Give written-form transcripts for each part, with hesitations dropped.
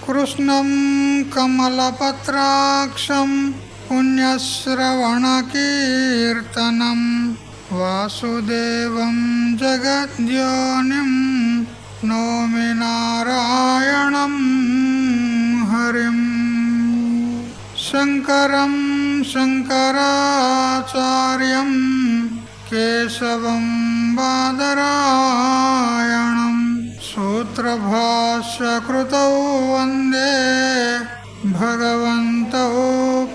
కృష్ణం కమలపత్రాక్షం పుణ్యశ్రవణకీర్తనం వాసుదేవం జగద్యోనిం నోమి నారాయణం హరిం. శంకరం శంకరాచార్యం కేశవం బాదరాయణం సూత్రభాష్యకృతౌ వందే భగవంతౌ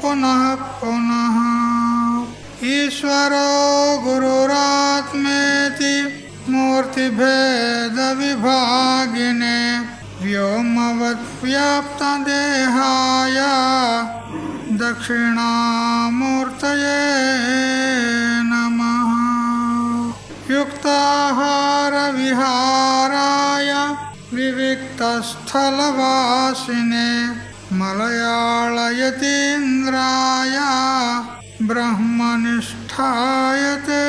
పునః పునః. ఈశ్వరో గురురాత్మేతి మూర్తిభేద విభాగినే వ్యోమవద్వ్యాప్తదేహాయ దక్షిణామూర్తయే నమః. యుక్తాహార విహారాయ వివిక్తస్థలవాసినే మలయాళయతీంద్రాయ బ్రహ్మనిష్ఠాయ తే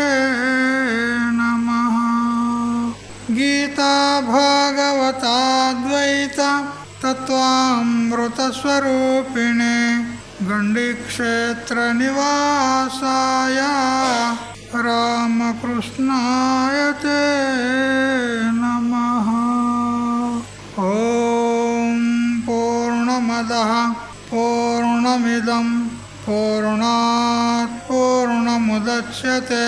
నమః. గీతా భాగవతాద్వైత తత్వామృతస్వరూపిణే గండిక్షేత్ర నివాసాయ రామకృష్ణాయ తే నమః. ఓం పూర్ణమదః పూర్ణమిదం పూర్ణాత్ పూర్ణముదచ్యతే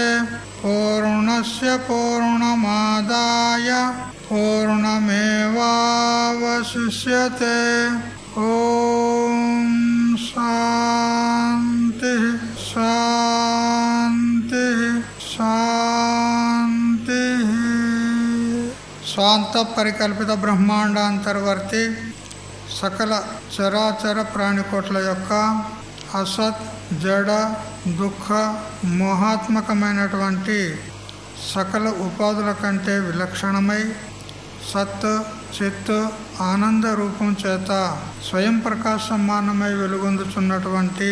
పూర్ణస్య పూర్ణమాదాయ పూర్ణమేవావశిష్యతే. ఓం శాంతి శాంతి శాంతి. స్వాంత పరికల్పిత బ్రహ్మాండాంతర్వర్తి సకల చరాచర ప్రాణికోట్ల యొక్క అసత్ జడ దుఃఖ మోహాత్మకమైనటువంటి సకల ఉపాధుల కంటే విలక్షణమై సత్ చిత్ ఆనంద రూపం చేత స్వయం ప్రకాశమానమై వెలుగొందుచున్నటువంటి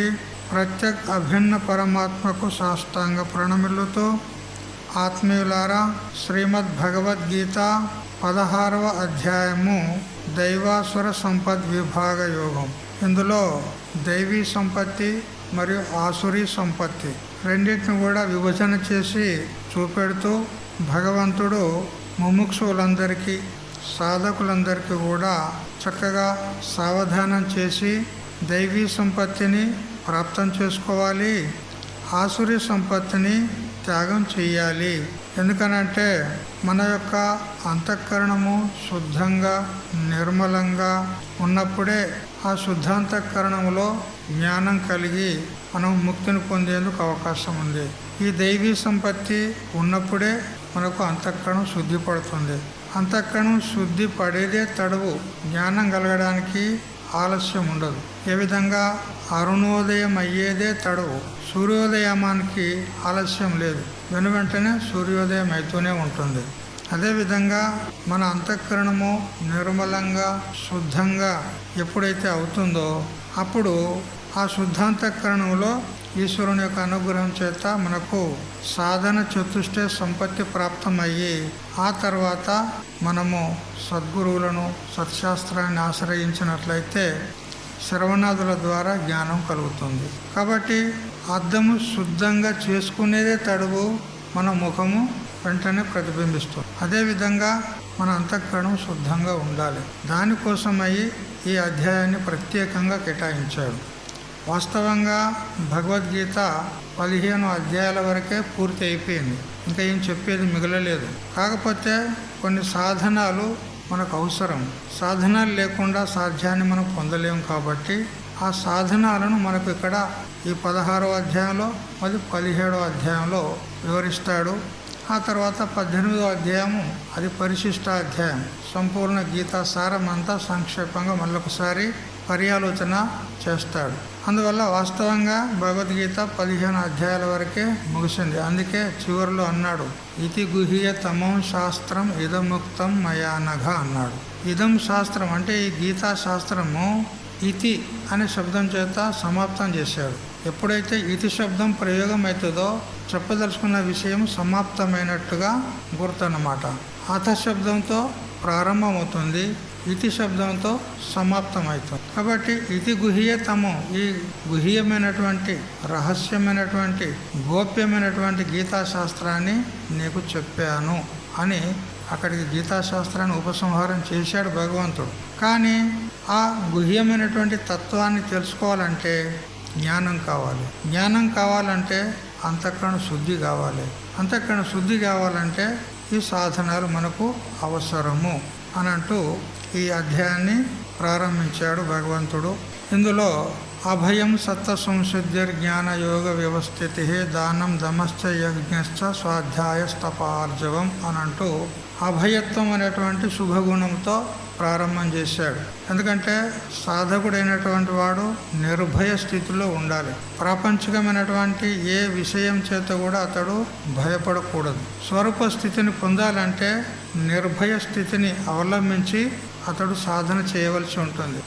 ప్రత్యేక అభిన్న పరమాత్మకు సాష్టాంగ ప్రణమిల్లుతూ ఆత్మీయులారా, శ్రీమద్ భగవద్గీత 16వ అధ్యాయము దైవాసుర సంపద్ విభాగ యోగం. ఇందులో దైవీ సంపత్తి మరియు ఆసురీ సంపత్తి రెండింటిని కూడా విభజన చేసి చూపెడుతూ భగవంతుడు ముముక్షువులందరికీ సాధకులందరికీ కూడా చక్కగా సావధానం చేసి దైవీ సంపత్తిని ప్రాప్తం చేసుకోవాలి, ఆసురీ సంపత్తిని త్యాగం చేయాలి. ఎందుకనంటే మన యొక్క అంతఃకరణము శుద్ధంగా నిర్మలంగా ఉన్నప్పుడే ఆ శుద్ధాంతఃకరణములో జ్ఞానం కలిగి మనం ముక్తిని పొందేందుకు అవకాశం ఉంది. ఈ దైవీ సంపత్తి ఉన్నప్పుడే మనకు అంతఃకరణం శుద్ధి పడుతుంది. అంతఃకరణం శుద్ధి పడేదే తడువు, జ్ఞానం కలగడానికి ఆలస్యం ఉండదు. ఏ విధంగా అరుణోదయం అయ్యేదే తడువు, సూర్యోదయానికి ఆలస్యం లేదు, వెనువెంటనే సూర్యోదయం అవుతూనే ఉంటుంది. అదేవిధంగా మన అంతఃకరణము నిర్మలంగా శుద్ధంగా ఎప్పుడైతే అవుతుందో అప్పుడు ఆ శుద్ధాంతఃకరణంలో ఈశ్వరుని యొక్క అనుగ్రహం చేత మనకు సాధన చతుష్టే సంపత్తి ప్రాప్తమయ్యి ఆ తర్వాత మనము సద్గురువులను సత్శాస్త్రాన్ని ఆశ్రయించినట్లయితే శ్రవణాదుల ద్వారా జ్ఞానం కలుగుతుంది. కాబట్టి అద్దము శుద్ధంగా చేసుకునేదే తడువు, మన ముఖము వెంటనే ప్రతిబింబిస్తుంది. అదేవిధంగా మన అంతఃకరణం శుద్ధంగా ఉండాలి. దానికోసమై ఈ అధ్యాయాన్ని ప్రత్యేకంగా కేటాయించాడు. వాస్తవంగా భగవద్గీత 15 అధ్యాయాల వరకే పూర్తి అయిపోయింది, ఇంకా ఏం చెప్పేది మిగలలేదు. కాకపోతే కొన్ని సాధనాలు మనకు అవసరం. సాధనాలు లేకుండా సాధ్యాన్ని మనం పొందలేము. కాబట్టి ఆ సాధనాలను మనకు ఇక్కడ ఈ 16వ అధ్యాయంలో మరి 17వ అధ్యాయంలో వివరిస్తాడు. ఆ తర్వాత 18వ అధ్యాయము అది పరిశిష్ట అధ్యాయం. సంపూర్ణ గీతా సారం అంతా సంక్షేపంగా మళ్ళొకసారి పర్యాలోచన చేస్తాడు. అందువల్ల వాస్తవంగా భగవద్గీత 15 అధ్యాయాల వరకే ముగిసింది. అందుకే చివరిలో అన్నాడు, ఇతి గుహ్య తమం శాస్త్రం ఇదముక్తం మయానఘ అన్నాడు. ఇదం శాస్త్రం అంటే ఈ గీతా శాస్త్రము ఇతి అనే శబ్దం చేత సమాప్తం చేశాడు. ఎప్పుడైతే ఇతి శబ్దం ప్రయోగం అవుతుందో చెప్పదలుచుకున్న విషయం సమాప్తమైనట్టుగా గుర్తన్నమాట. అథ శబ్దంతో ప్రారంభమవుతుంది, ఇతి శబ్దంతో సమాప్తమవుతుంది. కాబట్టి ఇతి గుహ్యతము, ఈ గుహ్యమైనటువంటి రహస్యమైనటువంటి గోప్యమైనటువంటి గీతాశాస్త్రాన్ని నీకు చెప్పాను అని అక్కడికి గీతాశాస్త్రాన్ని ఉపసంహారం చేశాడు భగవంతుడు. కానీ ఆ గుహ్యమైనటువంటి తత్వాన్ని తెలుసుకోవాలంటే జ్ఞానం కావాలి. జ్ఞానం కావాలంటే అంతఃకరణ శుద్ధి కావాలి. అంతఃకరణ శుద్ధి కావాలంటే ఈ సాధనాలు మనకు అవసరము అని అంటూ ఈ అధ్యాయాన్ని ప్రారంభించాడు భగవంతుడు. ఇందులో అభయం సత్త సంసిద్ధిర్ జ్ఞాన యోగ వ్యవస్థితి దానం దమశ్చ యజ్ఞశ్చ స్వాధ్యాయస్తపార్జవం అని అంటూ అభయత్వం అనేటువంటి శుభగుణంతో ప్రారంభం చేశాడు. ఎందుకంటే సాధకుడైనటువంటి వాడు నిర్భయ స్థితిలో ఉండాలి. ప్రాపంచికమైనటువంటి ఏ విషయం చేత కూడా అతడు భయపడకూడదు. స్వరూప స్థితిని పొందాలంటే నిర్భయ స్థితిని అవలంబించి అతడు సాధన చేయవలసి ఉంటుంది.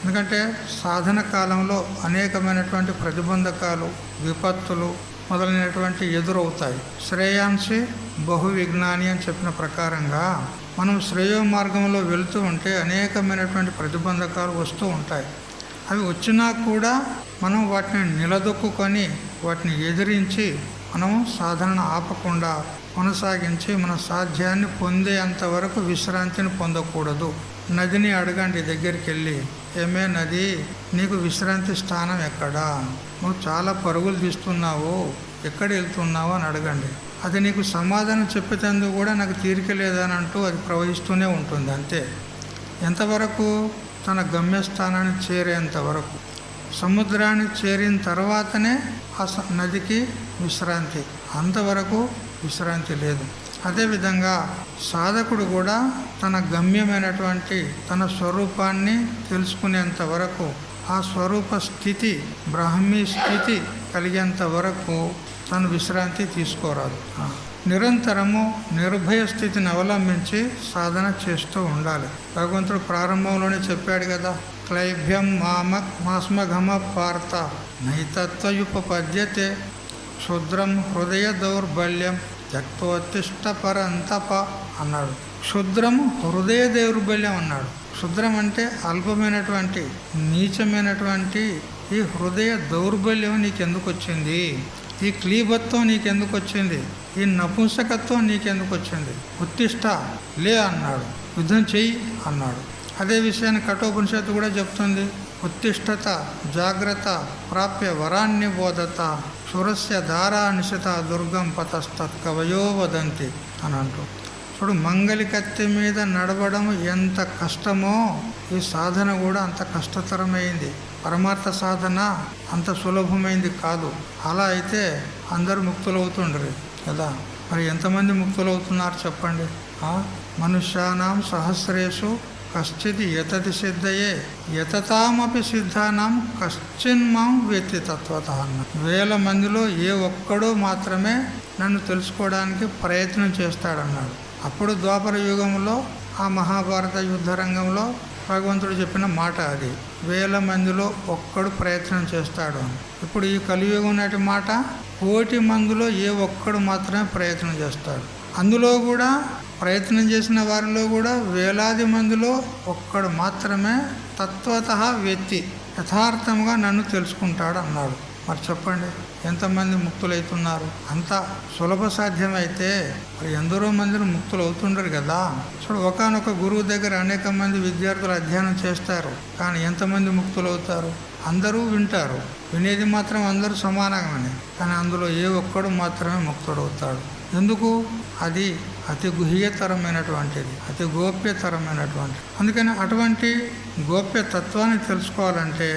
ఎందుకంటే సాధన కాలంలో అనేకమైనటువంటి ప్రతిబంధకాలు, విపత్తులు మొదలైనటువంటి ఎదురవుతాయి. శ్రేయాంసి బహు విజ్ఞాని అని చెప్పిన ప్రకారంగా మనం శ్రేయో మార్గంలో వెళుతూ ఉంటే అనేకమైనటువంటి ప్రతిబంధకాలు వస్తూ ఉంటాయి. అవి వచ్చినా కూడా మనం వాటిని నిలదొక్కుని వాటిని ఎదిరించి మనము సాధనను ఆపకుండా కొనసాగించి మన సాధ్యాన్ని పొందేంత వరకు విశ్రాంతిని పొందకూడదు. నదిని అడగండి దగ్గరికి వెళ్ళి, ఏమే నది, నీకు విశ్రాంతి స్థానం ఎక్కడా? నువ్వు చాలా పరుగులు తీస్తున్నావు, ఎక్కడ వెళ్తున్నావు అని అడగండి. అది నీకు సమాధానం చెప్పేందుకు కూడా నాకు తీరిక లేదని అంటూ అది ప్రవహిస్తూనే ఉంటుంది. అంతే. ఎంతవరకు? తన గమ్యస్థానాన్ని చేరేంత వరకు. సముద్రాన్ని చేరిన తర్వాతనే ఆ నదికి విశ్రాంతి, అంతవరకు విశ్రాంతి లేదు. అదేవిధంగా సాధకుడు కూడా తన గమ్యమైనటువంటి తన స్వరూపాన్ని తెలుసుకునేంత వరకు, ఆ స్వరూప స్థితి బ్రాహ్మీ స్థితి కలిగేంత వరకు తను విశ్రాంతి తీసుకోరాదు. నిరంతరము నిర్భయ స్థితిని అవలంబించి సాధన చేస్తూ ఉండాలి. భగవంతుడు ప్రారంభంలోనే చెప్పాడు కదా, క్లైభ్యం మాస్మఘమ పార్త నైతత్వయుపపద్యతే క్షుద్రం హృదయ దౌర్బల్యం త్యక్తోత్తిష్ట పరంతప అన్నాడు. క్షుద్రం హృదయ దౌర్బల్యం అన్నాడు. క్షుద్రం అంటే అల్పమైనటువంటి నీచమైనటువంటి ఈ హృదయ దౌర్బల్యం నీకెందుకు వచ్చింది? ఈ క్లీబత్వం నీకెందుకు వచ్చింది? ఈ నపుంసకత్వం నీకెందుకు వచ్చింది? ఉత్తిష్ట, లే అన్నాడు. యుద్ధం చెయ్యి అన్నాడు. అదే విషయాన్ని కఠోపనిషత్తు కూడా చెప్తుంది. ఉత్తిష్టత జాగ్రత్త ప్రాప్య వరాన్ని బోధత సురస్య ధారా నిశిత దుర్గం పతస్తత్ కవయో వదంతి అని అంటూ. చూడు, మంగలి కత్తి మీద నడవడం ఎంత కష్టమో ఈ సాధన కూడా అంత కష్టతరమైంది. పరమార్థ సాధన అంత సులభమైంది కాదు. అలా అయితే అందరూ ముక్తులవుతుండ్రు కదా. మరి ఎంతమంది ముక్తులవుతున్నారు చెప్పండి? మనుష్యానాం సహస్రేషు కశ్చిత్ యతతి సిద్ధయే యతతామపి సిద్ధానాం కశ్చిన్మాం వ్యక్తి తత్వత అన్న. 1000 మందిలో ఏ ఒక్కడో మాత్రమే నన్ను తెలుసుకోవడానికి ప్రయత్నం చేస్తాడన్నాడు. అప్పుడు ద్వాపర యుగంలో ఆ మహాభారత యుద్ధ రంగంలో భగవంతుడు చెప్పిన మాట అది. 1000 మందిలో ఒక్కడు ప్రయత్నం చేస్తాడు అని. ఇప్పుడు ఈ కలియుగం నాటి మాట 1,000,000 మందిలో ఏ ఒక్కడు మాత్రమే ప్రయత్నం చేస్తాడు. అందులో కూడా ప్రయత్నం చేసిన వారిలో కూడా వేలాది మందిలో ఒక్కడు మాత్రమే తత్వత వ్యక్తి యథార్థంగా నన్ను తెలుసుకుంటాడు అన్నాడు. మరి చెప్పండి, ఎంతమంది ముక్తులవుతున్నారు? అంత సులభ సాధ్యమైతే మరి ఎందరో మందిని ముక్తులు అవుతుండరు కదా. చూడు, ఒకానొక గురువు దగ్గర అనేక మంది విద్యార్థులు అధ్యయనం చేస్తారు, కానీ ఎంతమంది ముక్తులు అవుతారు? అందరూ వింటారు, వినేది మాత్రం అందరూ సమానంగానే, కానీ అందులో ఏ ఒక్కడు మాత్రమే ముక్తుడవుతాడు. ఎందుకు? అది అతి గుహ్యతరమైనటువంటిది, అతి గోప్యతరమైనటువంటిది. అందుకని అటువంటి గోప్యతత్వాన్ని తెలుసుకోవాలంటే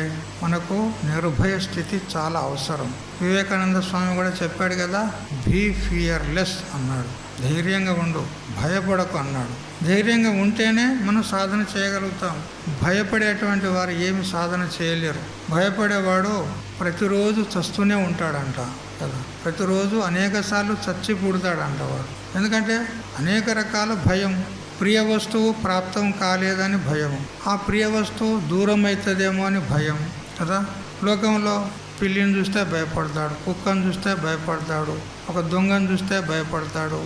మనకు నిర్భయ స్థితి చాలా అవసరం. వివేకానంద స్వామి కూడా చెప్పాడు కదా, బీ ఫియర్లెస్ అన్నాడు. ధైర్యంగా ఉండు, భయపడకు అన్నాడు. ధైర్యంగా ఉంటేనే మనం సాధన చేయగలుగుతాం. భయపడేటువంటి వారు ఏమి సాధన చేయలేరు. భయపడేవాడు ప్రతిరోజు చస్తూనే ఉంటాడంట కదా, ప్రతిరోజు అనేకసార్లు చచ్చి పుడతాడంట వాడు. ఎందుకంటే అనేక రకాల భయం. ప్రియ వస్తువు ప్రాప్తం కాలేదని భయం, ఆ ప్రియ వస్తువు దూరం అవుతుందేమో అని భయం కదా. లోకంలో పిల్లిని చూస్తే భయపడతాడు, కుక్కను చూస్తే భయపడతాడు, ఒక దొంగను చూస్తే భయపడతాడు.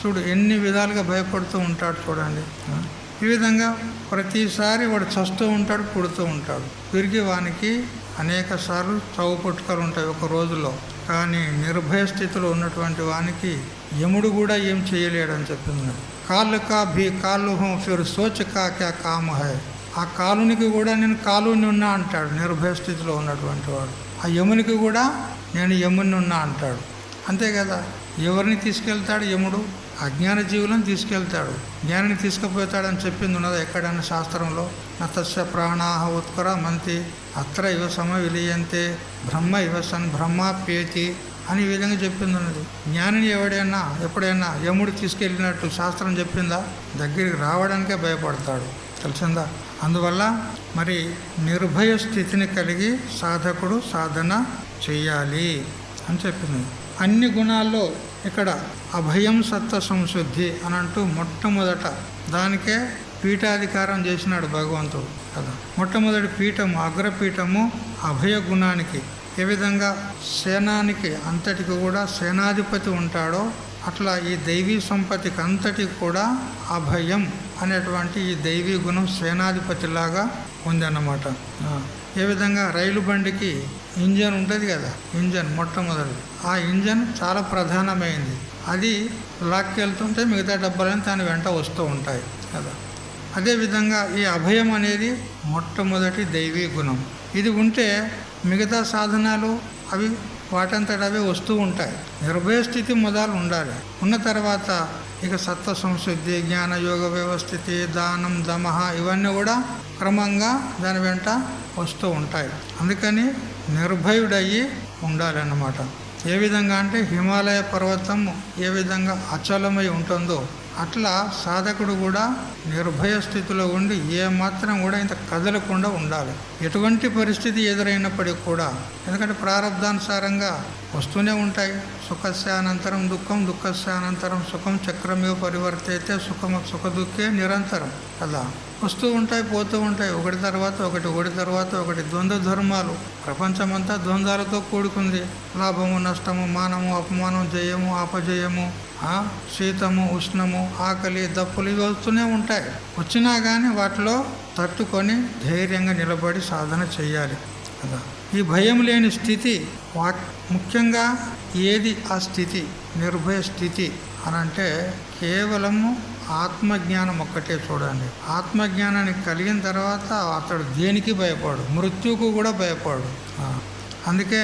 చూడు ఎన్ని విధాలుగా భయపడుతూ ఉంటాడు చూడండి. ఈ విధంగా ప్రతిసారి వాడు చస్తూ ఉంటాడు, పుడుతూ ఉంటాడు. తిరిగి వానికి అనేక సార్లు చావు పుట్టుకలు ఉంటాయి ఒక రోజులో. కానీ నిర్భయ స్థితిలో ఉన్నటువంటి వానికి యముడు కూడా ఏం చేయలేడని చెప్పింది. కాళ్ళు కా భీ కాళ్ళు హోం ఫిర్ సోచ్ కా క్యా కామ హై. ఆ కాలునికి కూడా నేను కాలుని ఉన్నా అంటాడు నిర్భయ స్థితిలో ఉన్నటువంటి వాడు. ఆ యమునికి కూడా నేను యముని ఉన్నా అంటాడు. అంతే కదా. ఎవరిని తీసుకెళ్తాడు యముడు? అజ్ఞాన జీవులను తీసుకెళ్తాడు. జ్ఞానాన్ని తీసుకుపోతాడని చెప్పింది ఉన్నది ఎక్కడన్నా శాస్త్రంలో? నతస్య ప్రాణాహ ఉత్కర మంతి అత్ర ఇవ సమ విలీయంతే బ్రహ్మ ఇవ సన్ బ్రహ్మాప్యేతి అని ఈ విధంగా చెప్పింది ఉన్నది. జ్ఞానిని ఎప్పుడైనా యముడు తీసుకెళ్ళినట్టు శాస్త్రం చెప్పిందా? దగ్గరికి రావడానికే భయపడతాడు, తెలిసిందా? అందువల్ల మరి నిర్భయ స్థితిని కలిగి సాధకుడు సాధన చెయ్యాలి అని చెప్పింది. అన్ని గుణాల్లో ఇక్కడ అభయం సత్వ సంశుద్ధి అని అంటూ మొట్టమొదట దానికే పీఠాధికారం చేసినాడు భగవంతుడు కదా. మొట్టమొదటి పీఠము, అగ్రపీఠము అభయ గుణానికి. ఏ విధంగా సేనానికి అంతటికి కూడా సేనాధిపతి ఉంటాడో అట్లా ఈ దైవీ సంపత్తికి అంతటికి కూడా అభయం అనేటువంటి ఈ దైవీ గుణం సేనాధిపతిలాగా ఉంది. ఏ విధంగా రైలు బండికి ఇంజన్ ఉంటుంది కదా, ఇంజన్ మొట్టమొదటి. ఆ ఇంజన్ చాలా ప్రధానమైంది. అది లాక్కెళ్తుంటే మిగతా డబ్బాలని దాని వెంట వస్తూ ఉంటాయి కదా. అదేవిధంగా ఈ అభయం అనేది మొట్టమొదటి దైవీ గుణం. ఇది ఉంటే మిగతా సాధనాలు అవి వాటంతట అవే వస్తూ ఉంటాయి. నిర్భయ స్థితి మొదలు ఉండాలి. ఉన్న తర్వాత ఇక సత్వ సంశుద్ధి, జ్ఞాన యోగ వ్యవస్థితి, దానం, దమహ ఇవన్నీ కూడా క్రమంగా దాని వెంట వస్తూ ఉంటాయి. అందుకని నిర్భయుడయ్యి ఉండాలన్నమాట. ఏ విధంగా అంటే హిమాలయ పర్వతం ఏ విధంగా అచలమై ఉంటుందో అట్లా సాధకుడు కూడా నిర్భయ స్థితిలో ఉండి ఏమాత్రం కూడా ఇంత కదలకుండా ఉండాలి. ఎటువంటి పరిస్థితి ఎదురైనప్పటికీ కూడా. ఎందుకంటే ప్రారంధానుసారంగా వస్తూనే ఉంటాయి. సుఖస్యానంతరం దుఃఖం, దుఃఖస్యానంతరం సుఖం, చక్రమే పరివర్తైతే సుఖ దుఃఖే నిరంతరం కదా. వస్తూ ఉంటాయి, పోతూ ఉంటాయి, ఒకటి తర్వాత ఒకటి ద్వంద్వ ధర్మాలు. ప్రపంచమంతా ద్వంద్వాలతో కూడుకుంది. లాభము, నష్టము, మానము, అపమానం, జయము, అపజయము, శీతము, ఉష్ణము, ఆకలి, దప్పులు ఇవి వస్తూనే ఉంటాయి. వచ్చినా కానీ వాటిలో తట్టుకొని ధైర్యంగా నిలబడి సాధన చెయ్యాలి కదా. ఈ భయం లేని స్థితి ముఖ్యంగా ఏది ఆ స్థితి? నిర్భయ స్థితి అనంటే కేవలము ఆత్మజ్ఞానం ఒక్కటే. చూడండి, ఆత్మజ్ఞానానికి కలిగిన తర్వాత అతడు దేనికి భయపడు, మృత్యువుకు కూడా భయపడు. అందుకే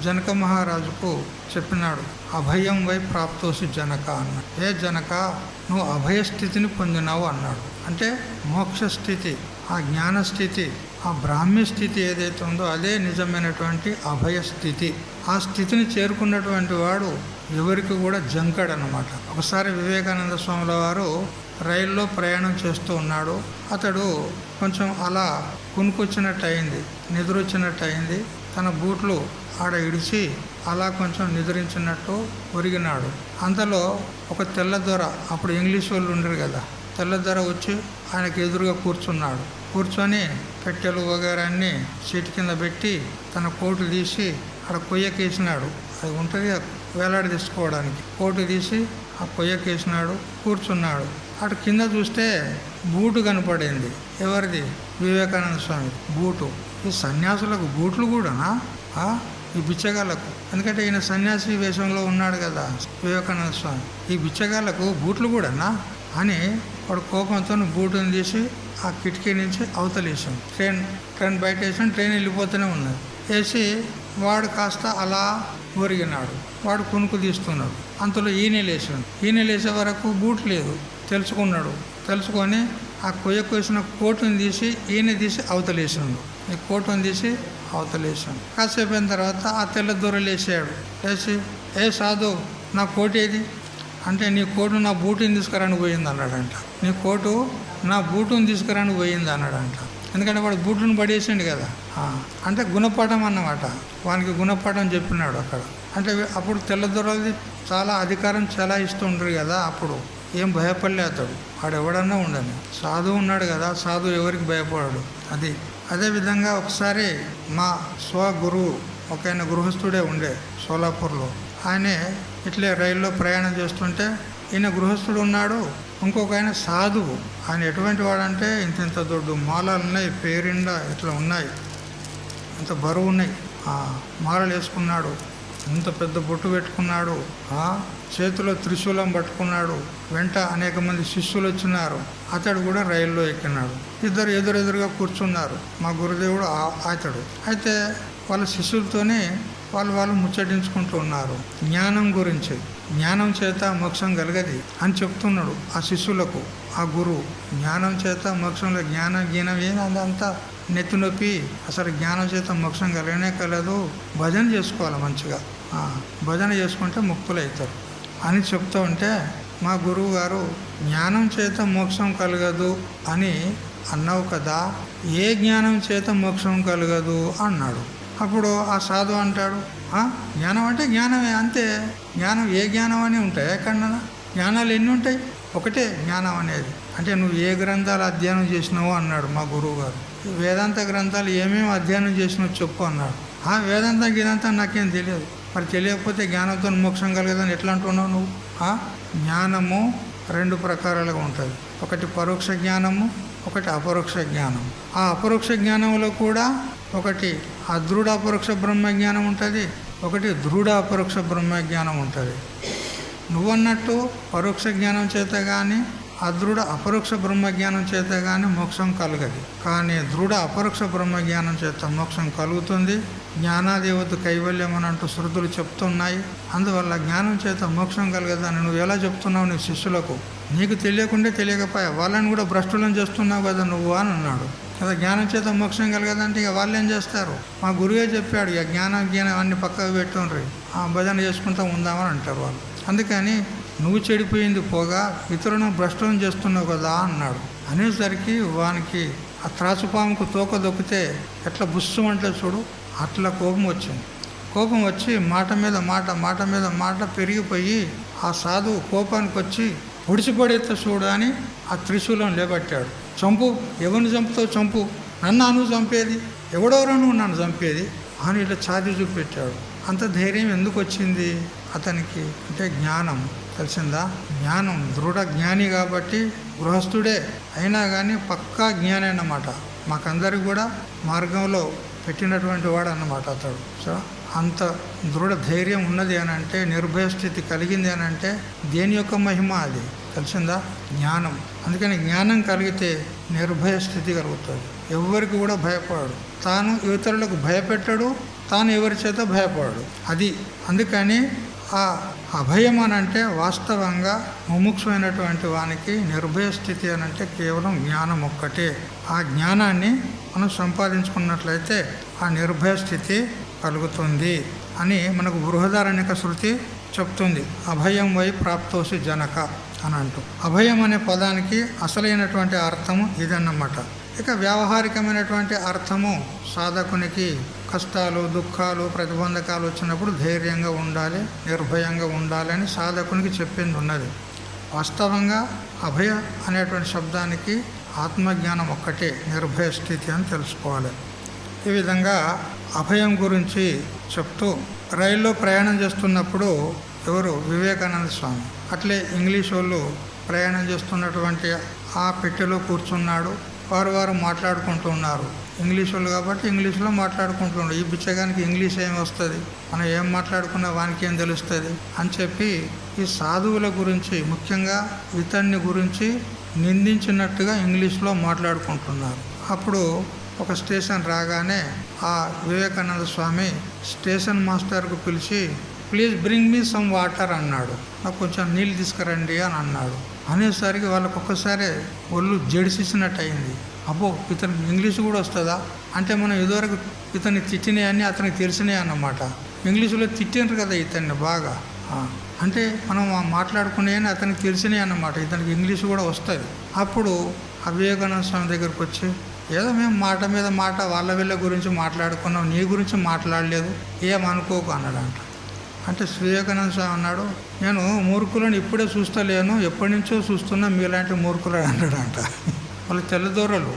జనక మహారాజుకు చెప్పినాడు, అభయం వై ప్రాప్తోసి జనక అన్నాడు. ఏ జనక, నువ్వు అభయస్థితిని పొందినావు అన్నాడు. అంటే మోక్ష స్థితి, ఆ జ్ఞానస్థితి, ఆ బ్రాహ్మ్య స్థితి ఏదైతే ఉందో అదే నిజమైనటువంటి అభయస్థితి. ఆ స్థితిని చేరుకున్నటువంటి వాడు ఎవరికి కూడా జంకడనమాట. ఒకసారి వివేకానంద స్వాముల వారు రైల్లో ప్రయాణం చేస్తూ ఉన్నాడు. అతడు కొంచెం అలా కునుకొచ్చినట్టు అయింది, నిద్రొచ్చినట్టు అయింది. తన బూట్లు ఆడ ఇడిచి అలా కొంచెం నిద్రించినట్టు ఒరిగినాడు. అంతలో ఒక తెల్లదొర, అప్పుడు ఇంగ్లీష్ వాళ్ళు ఉండరు కదా, తెల్లదొర వచ్చి ఆయనకు ఎదురుగా కూర్చున్నాడు. కూర్చొని పెట్టెలు వగేరా అన్నీ సీటు కింద పెట్టి తన కోటు తీసి ఆడ కొయ్యకేసినాడు. అది ఉంటుంది వేలాడి తీసుకోవడానికి. కోటు తీసి ఆ కొయ్యకేసినాడు, కూర్చున్నాడు. అటు కింద చూస్తే బూటు కనపడింది. ఎవరిది? వివేకానంద స్వామి బూటు. ఈ సన్యాసులకు బూట్లు కూడానా? ఈ బిచ్చగాళ్ళకు. ఎందుకంటే ఈయన సన్యాసి వేషంలో ఉన్నాడు కదా వివేకానంద స్వామి. ఈ బిచ్చగాళ్ళకు బూట్లు కూడానా అని వాడు కోపంతో బూటుని తీసి ఆ కిటికీ నుంచి అవతలేసాం. ట్రైన్ బయట వేసాం. ట్రైన్ వెళ్ళిపోతూనే ఉన్నది. వేసి వాడు కాస్త అలా ఒరిగినాడు. వాడు కునుకు తీస్తున్నాడు. అంతలో ఈయన లేచాడు. ఈయన లేచే వరకు బూట్ లేదు. తెలుసుకొని ఆ కొయ్య కోసిన కోటుని తీసి ఈయన తీసి అవతలేసాడు. ఈ కోటుని తీసి అవతలేసాడు. కాసేపు అయిన తర్వాత ఆ తెల్ల దొర లేచాడు. లేచి, ఏ సాధు, నా కోటు ఏది అంటే నీ కోటు నా బూటుని తీసుకురాని పోయింది అన్నాడంట. నీ కోటు నా బూటుని తీసుకురాని పోయింది అన్నాడంట. ఎందుకంటే వాడు బూట్లను పడేసిండు కదా. అంటే గుణపాఠం అన్నమాట. వానికి గుణపాఠం చెప్పినాడు అక్కడ. అంటే అప్పుడు తెల్లదొరది చాలా అధికారం చాలా ఇస్తుండ్రు కదా. అప్పుడు ఏం భయపడలే అతడు. వాడు ఎవడన్నా ఉండని. సాధువు ఉన్నాడు కదా, సాధువు ఎవరికి భయపడాడు. అది అదేవిధంగా ఒకసారి మా స్వగురువు ఒక ఆయన గృహస్థుడే ఉండే సోలాపూర్లో. ఆయనే ఇట్లే రైల్లో ప్రయాణం చేస్తుంటే ఈయన గృహస్థుడు ఉన్నాడు, ఇంకొక ఆయన సాధువు. ఆయన ఎటువంటి వాడంటే ఇంత దొడ్డు మాలలు ఉన్నాయి, పేరిండా ఇట్లా ఉన్నాయి, ఇంత బరువు ఉన్నాయి. మాలలు వేసుకున్నాడు, ఇంత పెద్ద బొట్టు పెట్టుకున్నాడు, చేతిలో త్రిశూలం పట్టుకున్నాడు. వెంట అనేక మంది శిష్యులు వచ్చినారు. అతడు కూడా రైల్లో ఎక్కినాడు. ఇద్దరు ఎదురెదురుగా కూర్చున్నారు. మా గురుదేవుడు అతడు. అయితే వాళ్ళ శిష్యులతోనే వాళ్ళు ముచ్చటించుకుంటూ ఉన్నారు జ్ఞానం గురించి. జ్ఞానం చేత మోక్షం కలగది అని చెప్తున్నాడు ఆ శిష్యులకు ఆ గురువు. జ్ఞానం చేత మోక్షంలో జ్ఞానం ఏదంతా నెత్తి నొప్పి, అసలు జ్ఞానం చేత మోక్షం కలగనే కలదు. భజన చేసుకోవాలి మంచిగా, భజన చేసుకుంటే ముక్తులు అవుతారు అని చెప్తూ ఉంటే మా గురువు గారు జ్ఞానం చేత మోక్షం కలగదు అని అన్నావు కదా, ఏ జ్ఞానం చేత మోక్షం కలగదు అన్నాడు. అప్పుడు ఆ సాధు అంటాడు, జ్ఞానం అంటే జ్ఞానమే అంతే. జ్ఞానం ఏ జ్ఞానం అని ఉంటాయి ఎక్కడన్నా? జ్ఞానాలు ఎన్ని ఉంటాయి? ఒకటే జ్ఞానం అనేది. అంటే నువ్వు ఏ గ్రంథాలు అధ్యయనం చేసినావు అన్నాడు మా గురువు గారు. వేదాంత గ్రంథాలు ఏమేమి అధ్యయనం చేసినావు చెప్పు అన్నాడు. వేదాంతం గిదంతా నాకేం తెలియదు. మరి తెలియకపోతే జ్ఞానంతో మోక్షం కలగదని ఎట్లా అంటున్నావు నువ్వు? జ్ఞానము రెండు ప్రకారాలుగా ఉంటుంది. ఒకటి పరోక్ష జ్ఞానము, ఒకటి అపరోక్ష జ్ఞానం. ఆ అపరోక్ష జ్ఞానంలో కూడా ఒకటి అదృఢ అపరోక్ష బ్రహ్మజ్ఞానం ఉంటుంది, ఒకటి దృఢ అపరోక్ష బ్రహ్మజ్ఞానం ఉంటుంది. నువ్వన్నట్టు పరోక్ష జ్ఞానం చేత కానీ అదృఢ అపరోక్ష బ్రహ్మజ్ఞానం చేత కానీ మోక్షం కలగదు. కానీ దృఢ అపరోక్ష బ్రహ్మజ్ఞానం చేత మోక్షం కలుగుతుంది. జ్ఞానాదేవత కైవల్యం అని అంటూ శృతులు చెప్తున్నాయి. అందువల్ల జ్ఞానం చేత మోక్షం కలగదని నువ్వు ఎలా చెప్తున్నావు నీ శిష్యులకు? నీకు తెలియకుండా తెలియకపోయా వాళ్ళని కూడా భ్రష్టులను చేస్తున్నావు కదా నువ్వు అని అన్నాడు కదా. జ్ఞానం చేత మోక్షం కలగదంటే ఇక వాళ్ళు ఏం చేస్తారు? మా గురువే చెప్పాడు, ఇక జ్ఞానం అన్ని పక్కకు పెట్టుండ్రి, భజన చేసుకుంటూ ఉందామని అంటారు వాళ్ళు. అందుకని నువ్వు చెడిపోయింది పోగా ఇతరులను భ్రష్టులను చేస్తున్నావు కదా అన్నాడు. అనేసరికి వానికి ఆ త్రాచుపాముకు తోక దొక్కితే ఎట్లా బుస్సుమంటే చూడు, అట్లా కోపం వచ్చింది. కోపం వచ్చి మాట మీద మాట పెరిగిపోయి ఆ సాధువు కోపానికి వచ్చి పొడిచిపడేస్తే చూడు అని ఆ త్రిశూలం లేబట్టాడు. చంపు, ఎవరిని చంపుతావు చంపు, నన్ను చంపేది ఎవడెవరో నువ్వు నన్ను చంపేది అని ఇట్లా ఛాతి చూపెట్టాడు. అంత ధైర్యం ఎందుకు వచ్చింది అతనికి అంటే జ్ఞానం తెలిసిందా. జ్ఞానం దృఢ జ్ఞాని కాబట్టి గృహస్థుడే అయినా కానీ పక్కా జ్ఞాని అన్నమాట. మాకందరికి కూడా మార్గంలో పెట్టినటువంటి వాడు అన్నమాట అతడు. సో అంత దృఢ ధైర్యం ఉన్నది అని అంటే, నిర్భయ స్థితి కలిగింది అని అంటే దేని యొక్క మహిమ అది తెలిసిందా? జ్ఞానం. అందుకని జ్ఞానం కలిగితే నిర్భయ స్థితి కలుగుతుంది. ఎవరికి కూడా భయపడాడు, తాను ఇతరులకు భయపెట్టడు, తాను ఎవరి చేత భయపడాడు. అది అందుకని ఆ అభయం అనంటే వాస్తవంగా ముముక్షమైనటువంటి వానికి నిర్భయ స్థితి అనంటే కేవలం జ్ఞానం ఒక్కటే. ఆ జ్ఞానాన్ని మనం సంపాదించుకున్నట్లయితే ఆ నిర్భయ స్థితి కలుగుతుంది అని మనకు బృహదారణ్యక శృతి చెప్తుంది. అభయం వై ప్రాప్తోసి జనక అని అంటూ. అభయం అనే పదానికి అసలైనటువంటి అర్థము ఇదన్నమాట. ఇక వ్యావహారికమైనటువంటి అర్థము సాధకునికి కష్టాలు, దుఃఖాలు, ప్రతిబంధకాలు వచ్చినప్పుడు ధైర్యంగా ఉండాలి, నిర్భయంగా ఉండాలి అని సాధకునికి చెప్పింది ఉన్నది. వాస్తవంగా అభయ అనేటువంటి శబ్దానికి ఆత్మజ్ఞానం ఒక్కటే నిర్భయ స్థితి అని తెలుసుకోవాలి. ఈ విధంగా అభయం గురించి చెప్తూ రైల్లో ప్రయాణం చేస్తున్నప్పుడు ఎవరు వివేకానంద స్వామి అట్లే ఇంగ్లీష్ వాళ్ళు ప్రయాణం చేస్తున్నటువంటి ఆ పెట్టెలో కూర్చున్నాడు. వారు మాట్లాడుకుంటూ ఉన్నారు. ఇంగ్లీష్ వాళ్ళు కాబట్టి ఇంగ్లీష్లో మాట్లాడుకుంటున్నాడు. ఈ బిచ్చగానికి ఇంగ్లీష్ ఏం వస్తుంది, మనం ఏం మాట్లాడుకున్నా వానికి ఏం తెలుస్తుంది అని చెప్పి ఈ సాధువుల గురించి ముఖ్యంగా ఇతన్ని గురించి నిందించినట్టుగా ఇంగ్లీష్లో మాట్లాడుకుంటున్నారు. అప్పుడు ఒక స్టేషన్ రాగానే ఆ వివేకానంద స్వామి స్టేషన్ మాస్టర్కు పిలిచి please bring me some water అన్నాడు. నాకు కొంచెం నీళ్ళు తీసుకురండి అని అన్నాడు. అనేసరికి వాళ్ళకు ఒక్కసారి ఒళ్ళు జడిసినట్టు అయింది. అబ్బో, ఇతనికి ఇంగ్లీష్ కూడా వస్తుందా అంటే మనం ఇదివరకు ఇతన్ని తిట్టినాయని అతనికి తెలిసినాయి అన్నమాట. ఇంగ్లీషులో తిట్టినారు కదా ఇతన్ని బాగా. అంటే మనం మాట్లాడుకునేవి అతనికి తెలిసినాయి అన్నమాట. ఇతనికి ఇంగ్లీష్ కూడా వస్తుంది. అప్పుడు ఆ వివేకానంద స్వామి దగ్గరికి వచ్చి, ఏదో మేము మాట మీద మాట వాళ్ళ వీళ్ళ గురించి మాట్లాడుకున్నాం, నీ గురించి మాట్లాడలేదు, ఏమనుకోకు అన్నాడంట. అంటే వివేకానంద స్వామి అన్నాడు, నేను మూర్ఖులను ఇప్పుడే చూస్తలేను, ఎప్పటి నుంచో చూస్తున్నా మీలాంటి మూర్ఖులు అన్నాడంట. వాళ్ళు తెల్లదొరలు,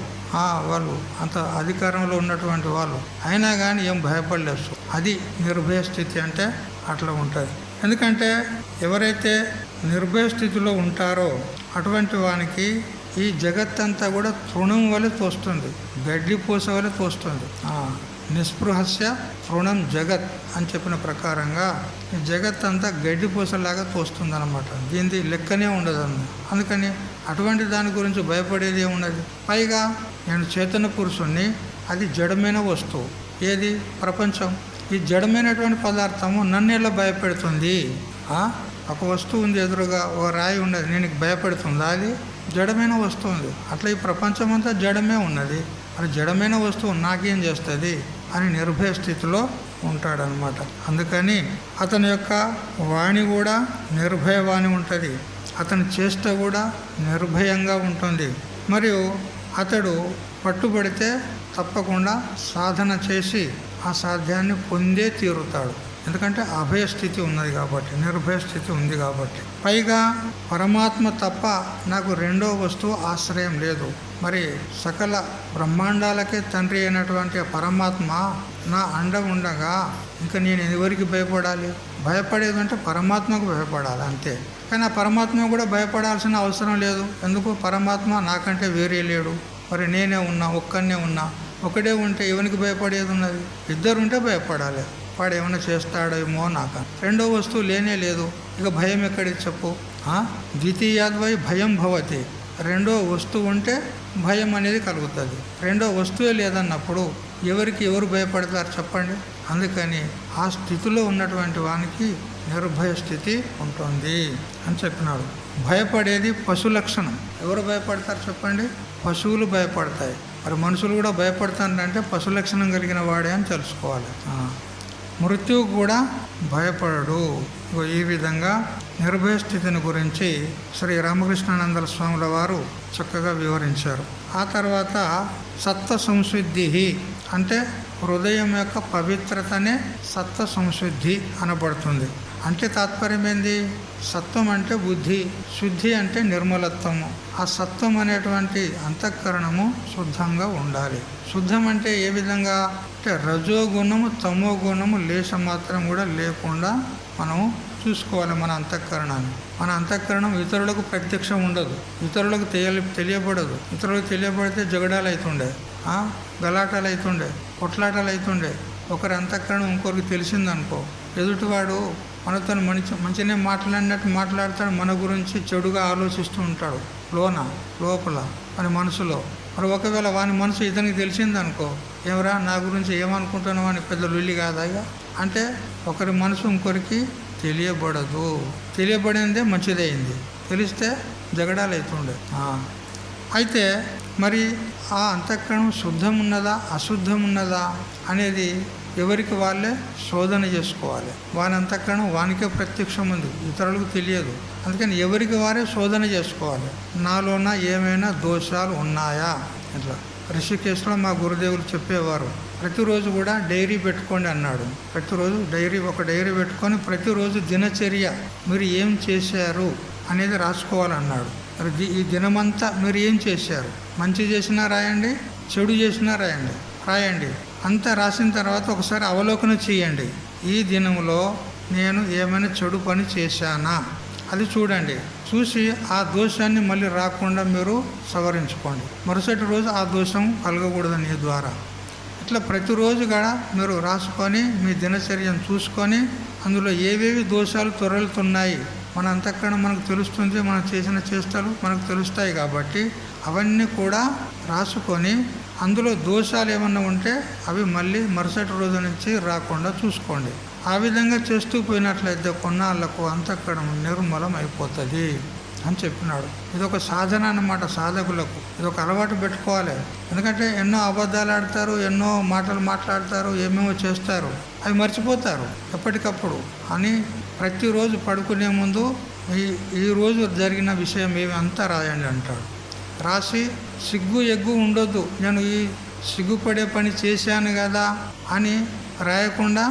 వాళ్ళు అంత అధికారంలో ఉన్నటువంటి వాళ్ళు, అయినా కానీ ఏం భయపడలేదు. అది నిర్భయ స్థితి అంటే అట్లా ఉంటుంది. ఎందుకంటే ఎవరైతే నిర్భయ స్థితిలో ఉంటారో అటువంటి వానికి ఈ జగత్తంతా కూడా తృణం వలె తోస్తుంది, గడ్డిపూస వలె తోస్తుంది. నిస్పృహస్య తృణం జగత్ అని చెప్పిన ప్రకారంగా ఈ జగత్ అంతా గడ్డిపూసలాగా తోస్తుంది అనమాట. దీనిది లెక్కనే ఉండదు. అందుకని అటువంటి దాని గురించి భయపడేది ఏమున్నది. పైగా నేను చైతన్య పురుషుణ్ణి, అది జడమైన వస్తువు. ఏది? ప్రపంచం. ఈ జడమైనటువంటి పదార్థము నన్ను ఎలా భయపెడుతుంది? ఒక వస్తువు ఉంది ఎదురుగా, ఒక రాయి ఉన్నది, నేను భయపెడుతుందా? అది జడమైన వస్తువు ఉంది. అట్లా ఈ ప్రపంచం అంతా జడమే ఉన్నది. అది జడమైన వస్తువు నాకేం చేస్తుంది అని నిర్భయ స్థితిలో ఉంటాడనమాట. అందుకని అతని యొక్క వాణి కూడా నిర్భయ వాణి ఉంటుంది, అతని చేష్ట కూడా నిర్భయంగా ఉంటుంది. మరియు అతడు పట్టుబడితే తప్పకుండా సాధన చేసి ఆ సాధ్యాన్ని పొందే తీరుతాడు. ఎందుకంటే అభయ స్థితి ఉన్నది కాబట్టి, నిర్భయ స్థితి ఉంది కాబట్టి. పైగా పరమాత్మ తప్ప నాకు రెండో వస్తువు ఆశ్రయం లేదు. మరి సకల బ్రహ్మాండాలకే తండ్రి అయినటువంటి పరమాత్మ నా అండ ఉండగా ఇంకా నేను ఎవరికి భయపడాలి? భయపడేది అంటే పరమాత్మకు భయపడాలి అంతే. కానీ ఆ పరమాత్మ కూడా భయపడాల్సిన అవసరం లేదు. ఎందుకు? పరమాత్మ నాకంటే వేరే లేడు. మరి నేనే ఉన్నా, ఒక్కనే ఉన్నా. ఒకడే ఉంటే ఎవరికి భయపడేది ఉన్నది? ఇద్దరు ఉంటే భయపడాలి. వాడు ఏమైనా చేస్తాడేమో నాకు. రెండో వస్తువు లేనే లేదు, ఇక భయం ఎక్కడికి చెప్పు? ద్వితీయాద్వై భయం భవతి. రెండో వస్తువు ఉంటే భయం అనేది కలుగుతుంది. రెండో వస్తువే లేదన్నప్పుడు ఎవరికి ఎవరు భయపడతారు చెప్పండి? అందుకని ఆ స్థితిలో ఉన్నటువంటి వానికి నిర్భయ స్థితి ఉంటుంది అని చెప్పినాడు. భయపడేది పశు లక్షణం. ఎవరు భయపడతారు చెప్పండి? పశువులు భయపడతాయి. మరి మనుషులు కూడా భయపడతారంటే పశు లక్షణం కలిగిన వాడే అని తెలుసుకోవాలి. మృత్యువు కూడా భయపడడు. ఈ విధంగా నిర్భయ స్థితిని గురించి శ్రీ రామకృష్ణానంద స్వాముల వారు చక్కగా వివరించారు. ఆ తర్వాత సత్వ సంశుద్ధి అంటే హృదయం యొక్క పవిత్రతనే సత్వ సంశుద్ధి అనబడుతుంది. అంటే తాత్పర్యం ఏంది? సత్వం అంటే బుద్ధి, శుద్ధి అంటే నిర్మలత్వము. ఆ సత్వం అనేటువంటి అంతఃకరణము శుద్ధంగా ఉండాలి. శుద్ధం అంటే ఏ విధంగా అంటే రజోగుణము తమో గుణము లేశం మాత్రం కూడా లేకుండా మనము చూసుకోవాలి మన అంతఃకరణాన్ని. మన అంతఃకరణం ఇతరులకు ప్రత్యక్షం ఉండదు, ఇతరులకు తెలియబడదు. ఇతరులకు తెలియబడితే జగడాలు అవుతుండే, గలాటాలు అవుతుండే, కొట్లాటాలు అవుతుండే. ఒకరి అంతఃకరణం ఇంకొకరికి తెలిసిందనుకో, ఎదుటివాడు మనతో మంచిగానే మాట్లాడినట్టు మాట్లాడతాడు, మన గురించి చెడుగా ఆలోచిస్తూ ఉంటాడు లోపల మన మనసులో. మరి ఒకవేళ వాని మనసు ఇతనికి తెలిసిందనుకో, ఏమరా నా గురించి ఏమనుకుంటున్నావు అని పెద్ద లొల్లి కాదా? అంటే ఒకరి మనసు ఇంకొకరికి తెలియబడదు. తెలియబడిందే మంచిదైంది, తెలిస్తే జగడాలు అవుతుండే. అయితే మరి ఆ అంతఃకరణం శుద్ధం ఉన్నదా అశుద్ధం ఉన్నదా అనేది ఎవరికి వాళ్ళే శోధన చేసుకోవాలి. వాని అంతఃకరణం వానికే ప్రత్యక్షం ఉంది, ఇతరులకు తెలియదు. అందుకని ఎవరికి వారే శోధన చేసుకోవాలి. నాలోన ఏమైనా దోషాలు ఉన్నాయా? ఇట్లా రిషికేశ్లో మా గురుదేవులు చెప్పేవారు, ప్రతిరోజు కూడా డైరీ పెట్టుకోండి అన్నాడు. ప్రతిరోజు ఒక డైరీ పెట్టుకొని ప్రతిరోజు దినచర్య మీరు ఏం చేశారు అనేది రాసుకోవాలన్నాడు. మరి ఈ దినమంతా మీరు ఏం చేశారు? మంచి చేసినా రాయండి, చెడు చేసినా రాయండి. అంతా రాసిన తర్వాత ఒకసారి అవలోకనం చేయండి. ఈ దినంలో నేను ఏమైనా చెడు పని చేశానా అది చూడండి. చూసి ఆ దోషాన్ని మళ్ళీ రాకుండా మీరు సవరించుకోండి. మరుసటి రోజు ఆ దోషం కలగకూడదు నీ ద్వారా. ఇట్లా ప్రతిరోజు కూడా మీరు రాసుకొని మీ దినచర్యను చూసుకొని అందులో ఏవేవి దోషాలు తొరలుతున్నాయి మన అంతఃకరణం మనకు తెలుస్తుంది, మనం చేసిన చేష్టలు మనకు తెలుస్తాయి. కాబట్టి అవన్నీ కూడా రాసుకొని అందులో దోషాలు ఏమన్నా ఉంటే అవి మళ్ళీ మరుసటి రోజు నుంచి రాకుండా చూసుకోండి. ఆ విధంగా చేస్తూ పోయినట్లయితే కొన్నాళ్లకు అంతఃకరణం నిర్మలం అయిపోతుంది అని చెప్పినాడు. ఇదొక సాధన అన్నమాట సాధకులకు. ఇదొక అలవాటు పెట్టుకోవాలి. ఎందుకంటే ఎన్నో అబద్ధాలు ఆడతారు, ఎన్నో మాటలు మాట్లాడతారు, ఏమేమో చేస్తారు, అవి మర్చిపోతారు ఎప్పటికప్పుడు. అని ప్రతిరోజు పడుకునే ముందు ఈ రోజు జరిగిన విషయం ఏమి అంతా రాయండి అంటాడు. రాసి సిగ్గు ఎగ్గు ఉండొద్దు, నేను ఈ సిగ్గుపడే పని చేశాను కదా అని రాయకుండా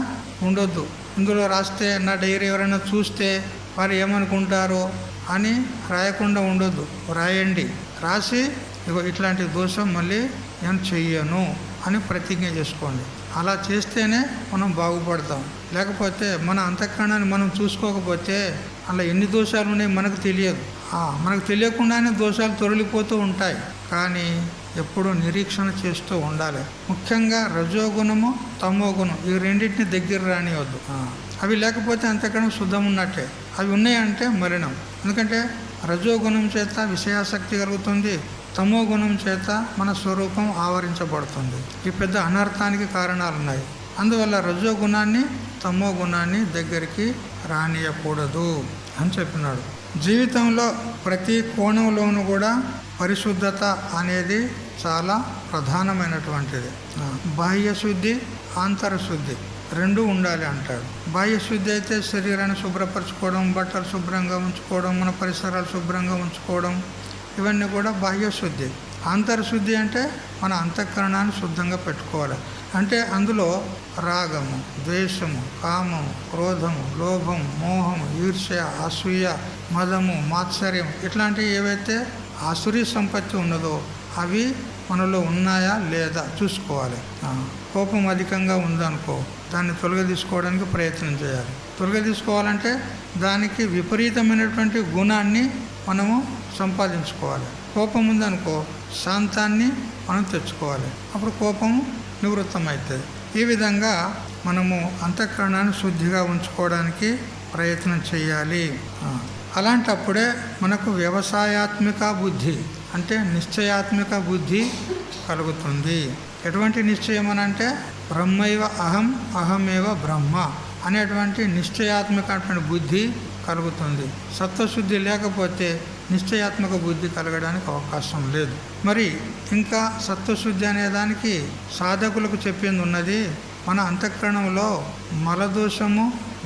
ఉండొద్దు. ఇందులో రాస్తే నా డైరీ ఎవరైనా చూస్తే వారు ఏమనుకుంటారో అని రాయకుండా ఉండొద్దు. రాయండి. రాసి ఇట్లాంటి దోషం మళ్ళీ నేను చెయ్యను అని ప్రతిజ్ఞ చేసుకోండి. అలా చేస్తేనే మనం బాగుపడతాం. లేకపోతే మన అంతఃకరణాన్ని మనం చూసుకోకపోతే అలా ఎన్ని దోషాలు ఉన్నాయి మనకు తెలియదు. మనకు తెలియకుండానే దోషాలు తొలగిపోతూ ఉంటాయి. కానీ ఎప్పుడూ నిరీక్షణ చేస్తూ ఉండాలి. ముఖ్యంగా రజోగుణము తమో గుణం ఈ రెండింటిని దగ్గర రానివద్దు. అవి లేకపోతే అంతఃకరణం శుద్ధం ఉన్నట్టే. అవి ఉన్నాయంటే మలినం. ఎందుకంటే రజోగుణం చేత విషయాసక్తి కలుగుతుంది, తమో గుణం చేత మన స్వరూపం ఆవరించబడుతుంది. ఈ పెద్ద అనర్థానికి కారణాలు ఉన్నాయి. అందువల్ల రజోగుణాన్ని తమో గుణాన్ని దగ్గరికి రానియకూడదు అని చెప్పినాడు. జీవితంలో ప్రతి కోణంలోనూ కూడా పరిశుద్ధత అనేది చాలా ప్రధానమైనటువంటిది. బాహ్య శుద్ధి, ఆంతరశుద్ధి రెండూ ఉండాలి అంటాడు. బాహ్య శుద్ధి అయితే శరీరాన్ని శుభ్రపరచుకోవడం, బట్టలు శుభ్రంగా ఉంచుకోవడం, మన పరిసరాలు శుభ్రంగా ఉంచుకోవడం, ఇవన్నీ కూడా బాహ్య శుద్ధి. ఆంతరశుద్ధి అంటే మన అంతఃకరణాన్ని శుద్ధంగా పెట్టుకోవాలి. అంటే అందులో రాగము, ద్వేషము, కామము, క్రోధము, లోభము, మోహము, ఈర్ష్య, అసూయ, మదము, మాత్సర్యం ఇట్లాంటివి ఏవైతే ఆసురీ సంపత్తి ఉన్నదో అవి మనలో ఉన్నాయా లేదా చూసుకోవాలి. కోపం అధికంగా ఉందనుకో, దాన్ని తొలగదీసుకోవడానికి ప్రయత్నం చేయాలి. తొలగదీసుకోవాలంటే దానికి విపరీతమైనటువంటి గుణాన్ని మనము సంపాదించుకోవాలి. కోపం ఉందనుకో, శాంతాన్ని మనం తెచ్చుకోవాలి. అప్పుడు కోపం నివృత్తమవుతుంది. ఈ విధంగా మనము అంతఃకరణాన్ని శుద్ధిగా ఉంచుకోవడానికి ప్రయత్నం చేయాలి. అలాంటప్పుడే మనకు వ్యవసాయాత్మిక బుద్ధి అంటే నిశ్చయాత్మిక బుద్ధి కలుగుతుంది. ఎటువంటి నిశ్చయం అనంటే బ్రహ్మైవ అహం, అహమేవ బ్రహ్మ అనేటువంటి నిశ్చయాత్మకమైన బుద్ధి కలుగుతుంది. సత్వశుద్ధి లేకపోతే నిశ్చయాత్మక బుద్ధి కలగడానికి అవకాశం లేదు. మరి ఇంకా సత్వశుద్ధి అనేదానికి సాధకులకు చెప్పింది ఉన్నది. మన అంతఃకరణంలో మలదోషము,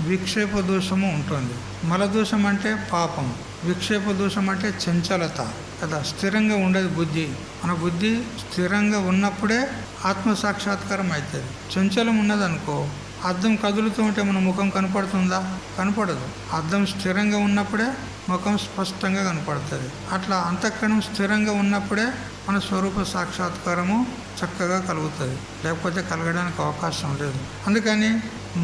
విక్షేప దోషము ఉంటుంది. మలదోషం అంటే పాపం, విక్షేప దోషం అంటే చంచలత కదా, స్థిరంగా ఉండదు బుద్ధి. మన బుద్ధి స్థిరంగా ఉన్నప్పుడే ఆత్మసాక్షాత్కారం అవుతుంది. చంచలం ఉన్నదనుకో, అద్దం కదులుతూ ఉంటే మన ముఖం కనపడుతుందా? కనపడదు. అద్దం స్థిరంగా ఉన్నప్పుడే ముఖం స్పష్టంగా కనపడుతుంది. అట్లా అంతఃకరణం స్థిరంగా ఉన్నప్పుడే మన స్వరూప సాక్షాత్కారము చక్కగా కలుగుతుంది. లేకపోతే కలగడానికి అవకాశం లేదు. అందుకని